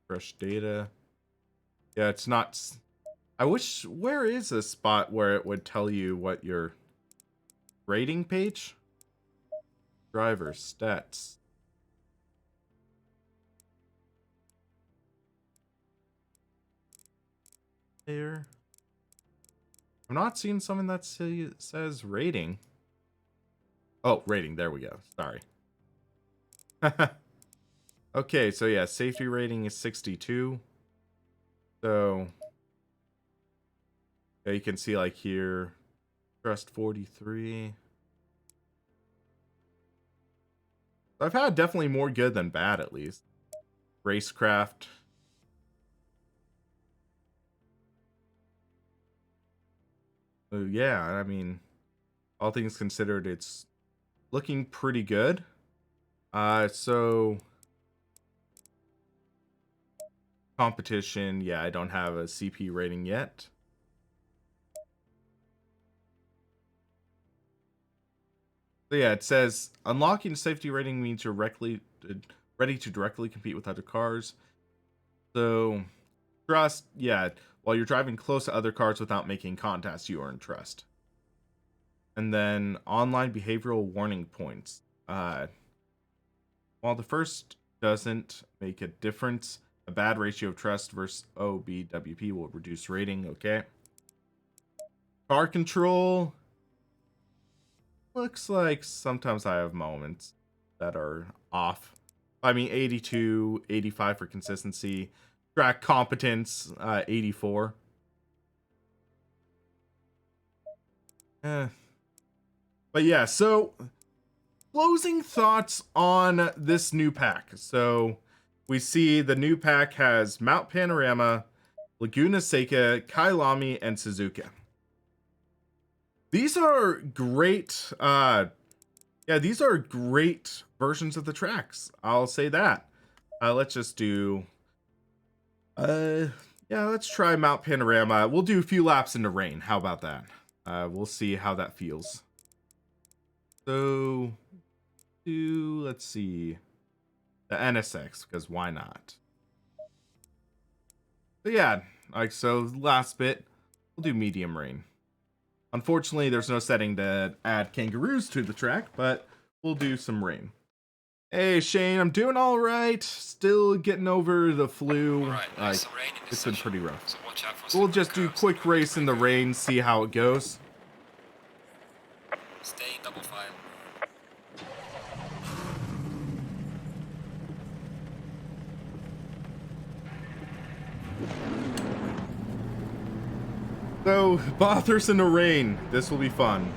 Fresh data. Yeah, it's not. I wish. Where is a spot where it would tell you what your rating page? Driver stats. Here. I'm not seeing something that says rating. Oh, rating. There we go. Sorry. Okay, so yeah, safety rating is 62. So yeah, you can see like here, trust 43. I've had definitely more good than bad, at least. Racecraft. So yeah, I mean, all things considered, it's looking pretty good. So competition. Yeah, I don't have a CP rating yet. So yeah, it says unlocking safety rating means you're ready to directly compete with other cars. So trust, yeah, while you're driving close to other cars without making contacts, you earn trust. And then online behavioral warning points. While the first doesn't make a difference, a bad ratio of trust versus OBWP will reduce rating. Okay. Car control. Looks like sometimes I have moments that are off. I mean, 82, 85 for consistency. Track competence, 84. But yeah, so closing thoughts on this new pack. So we see the new pack has Mount Panorama, Laguna Seca, Kailami, and Suzuka. These are great. These are great versions of the tracks. I'll say that. Let's just do. Let's try Mount Panorama. We'll do a few laps in the rain. How about that? We'll see how that feels. So, let's see, the NSX, because why not? But yeah, so last bit, we'll do medium rain. Unfortunately, there's no setting to add kangaroos to the track, but we'll do some rain. Hey Shane, I'm doing all right. Still getting over the flu. Alright, nice. Some rain in this It's been session, pretty rough. so watch out for We'll some just do curves quick and race in the breakers. rain, see how it goes. Stay in double file. So, Bathurst in the rain. This will be fun.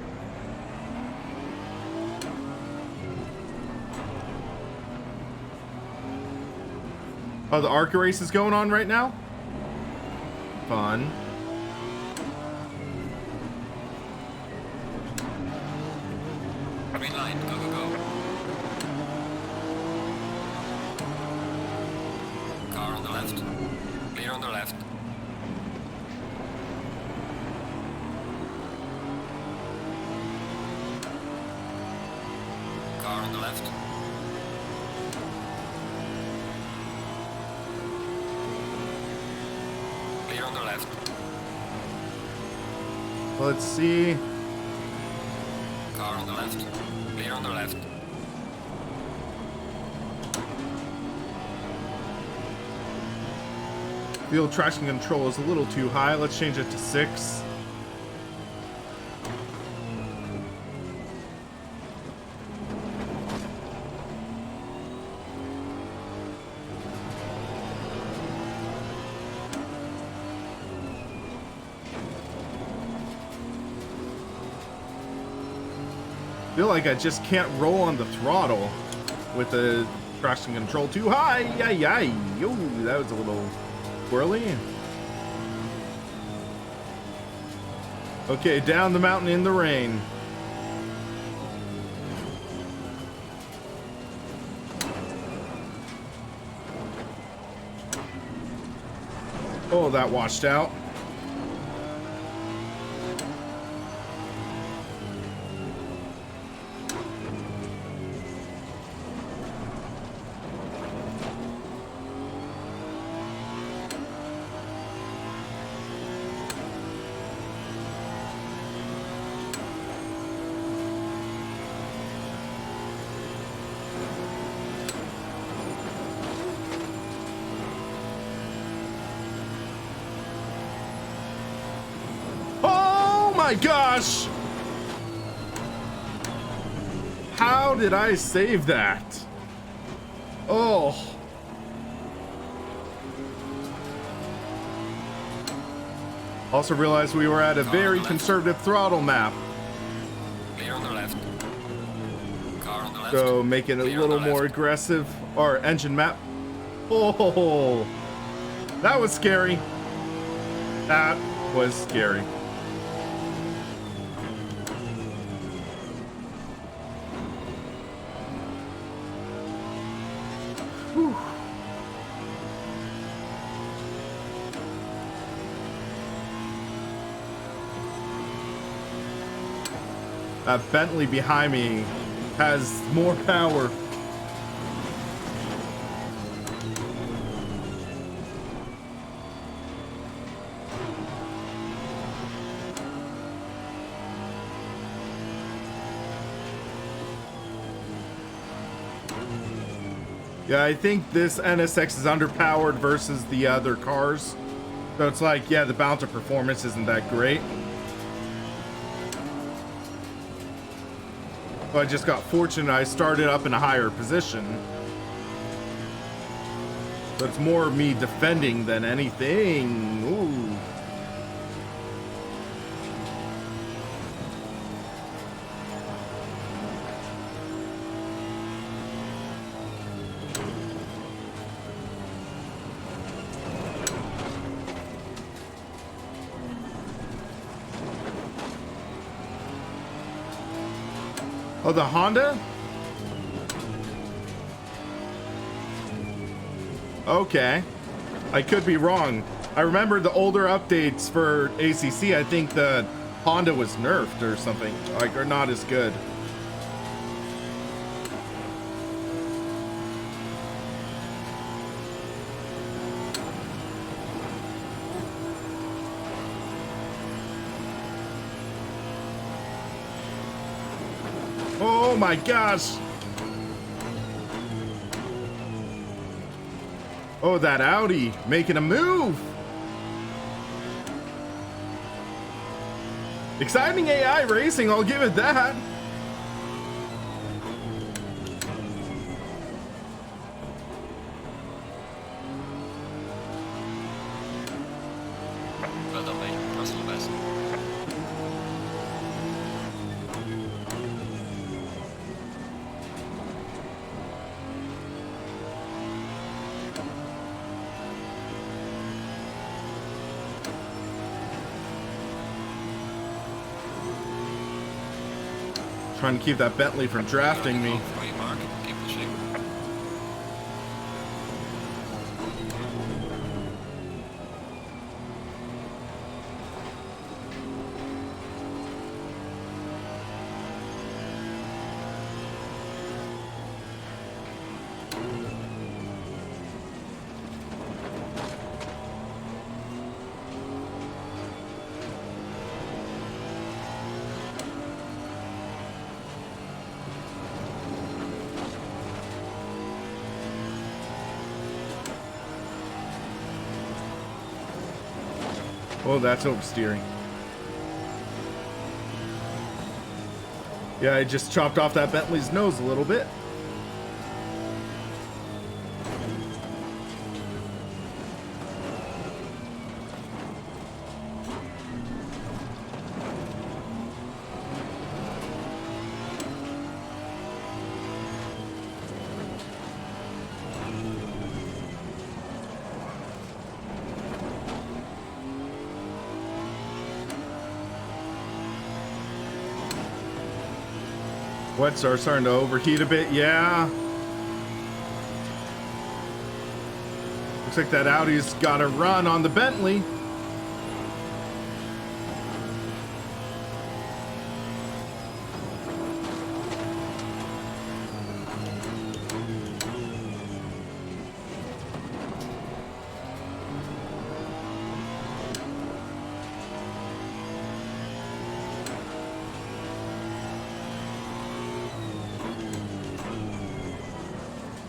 Oh, the ARCA race is going on right now? Fun. Green line, go, go, go. Car on the left. Clear on the left. Car on the left. Clear on the left. Let's see. Car on the left. Clear on the left. Field traction control is a little too high. Let's change it to 6. Feel like I just can't roll on the throttle with the traction control too high. Yay. Yo, that was a little whirly. Okay, down the mountain in the rain. Oh, that washed out. My gosh! How did I save that? Oh. Also realized we were at a very conservative throttle map. Clear on the left. Car on the left. So making it a little more aggressive. Or engine map. Oh, that was scary. That was scary. That Bentley behind me has more power. Yeah, I think this NSX is underpowered versus the other cars. So it's like, yeah, the bouncer performance isn't that great. So I just got fortunate. I started up in a higher position. So it's more me defending than anything. Ooh. Oh, the Honda? Okay. I could be wrong. I remember the older updates for ACC, I think the Honda was nerfed or something, like, or not as good. Oh my gosh. Oh, that Audi making a move. Exciting AI racing, I'll give it that. Well done, mate. That's all the best. Trying to keep that Bentley from drafting me. For you, Mark. Keep pushing. Oh, that's oversteering. Yeah, I just chopped off that Bentley's nose a little bit. Wets are starting to overheat a bit, yeah. Looks like that Audi's got a run on the Bentley.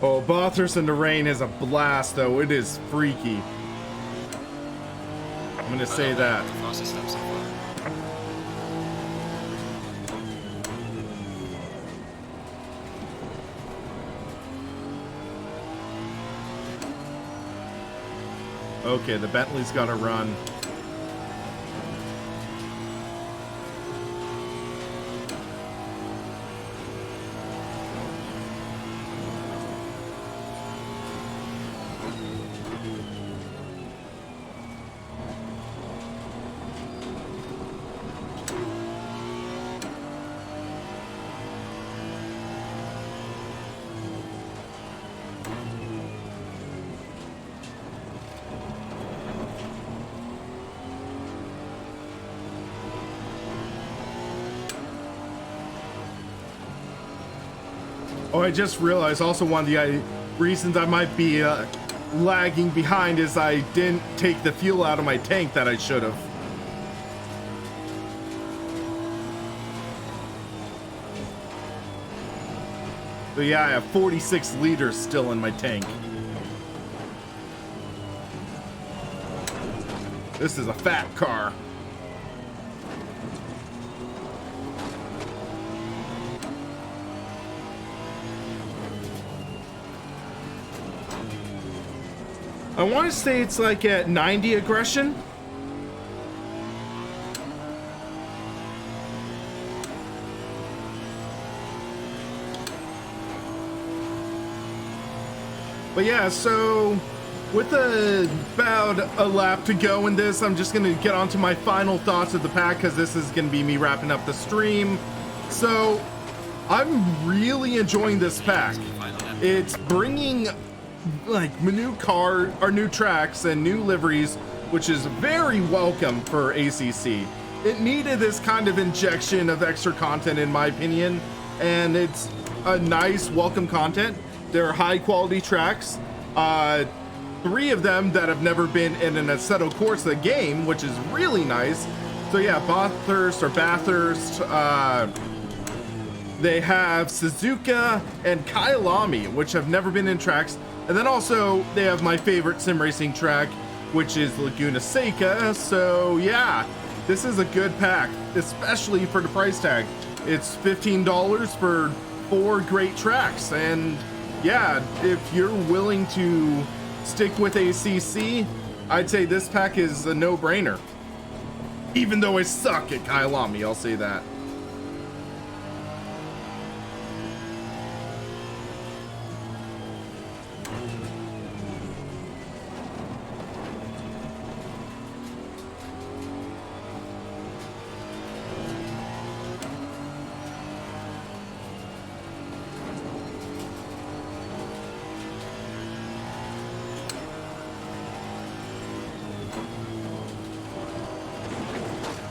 Oh, Bathurst in the rain is a blast, though. It is freaky. I'm gonna say that. The fastest lap so far. Okay, the Bentley's got to run. Oh, I just realized also one of the reasons I might be lagging behind is I didn't take the fuel out of my tank that I should have. So yeah, I have 46 liters still in my tank. This is a fat car. I want to say it's like at 90 aggression. But yeah, so with about a lap to go in this, I'm just going to get on to my final thoughts of the pack, because this is going to be me wrapping up the stream. So I'm really enjoying this pack. It's bringing like new car or new tracks and new liveries, which is very welcome for ACC. It needed this kind of injection of extra content, in my opinion, and it's a nice welcome content. They're high quality tracks, 3 of them that have never been in an Assetto Corsa game, which is really nice. So yeah, Bathurst, they have Suzuka and Kyalami, which have never been in tracks. And then also they have my favorite sim racing track, which is Laguna Seca. So yeah, this is a good pack, especially for the price tag. It's $15 for 4 great tracks. And yeah, if you're willing to stick with ACC, I'd say this pack is a no-brainer. Even though I suck at Kyalami, I'll say that.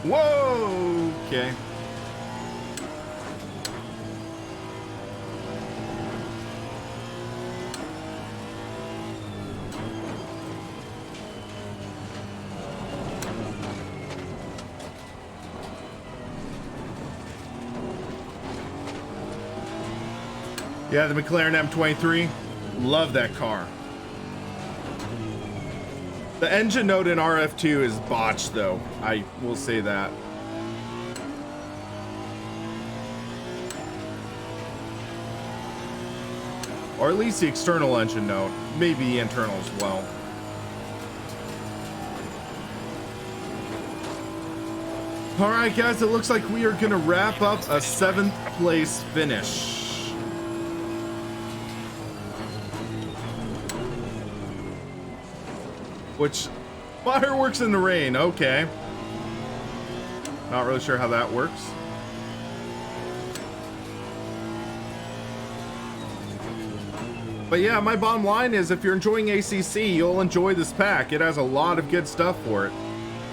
Whoa, okay. Yeah, the McLaren M23, love that car. The engine note in RF2 is botched, though. I will say that. Or at least the external engine note. Maybe the internal as well. Alright, guys, it looks like we are going to wrap up a 7th place finish. Which, fireworks in the rain, okay. Not really sure how that works. But yeah, my bottom line is if you're enjoying ACC, you'll enjoy this pack. It has a lot of good stuff for it.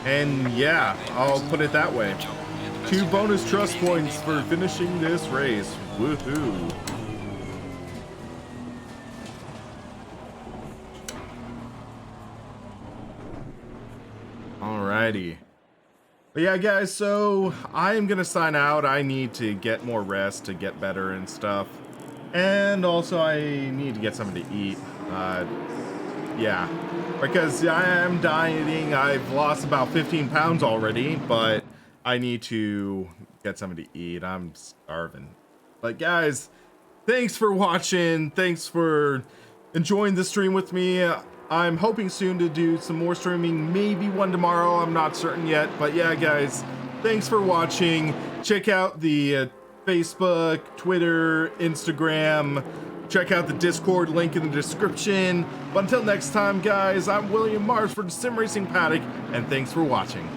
And yeah, I'll put it that way. 2 bonus trust points for finishing this race. Woohoo. Alrighty. But yeah, guys, so I am gonna sign out. I need to get more rest to get better and stuff. And also I need to get something to eat. Yeah, because I am dieting. I've lost about 15 pounds already, but I need to get something to eat. I'm starving. But guys, thanks for watching. Thanks for enjoying the stream with me. I'm hoping soon to do some more streaming, maybe one tomorrow. I'm not certain yet, but yeah, guys, thanks for watching. Check out the Facebook, Twitter, Instagram. Check out the Discord link in the description. But until next time, guys, I'm William Mars for the Sim Racing Paddock, and thanks for watching.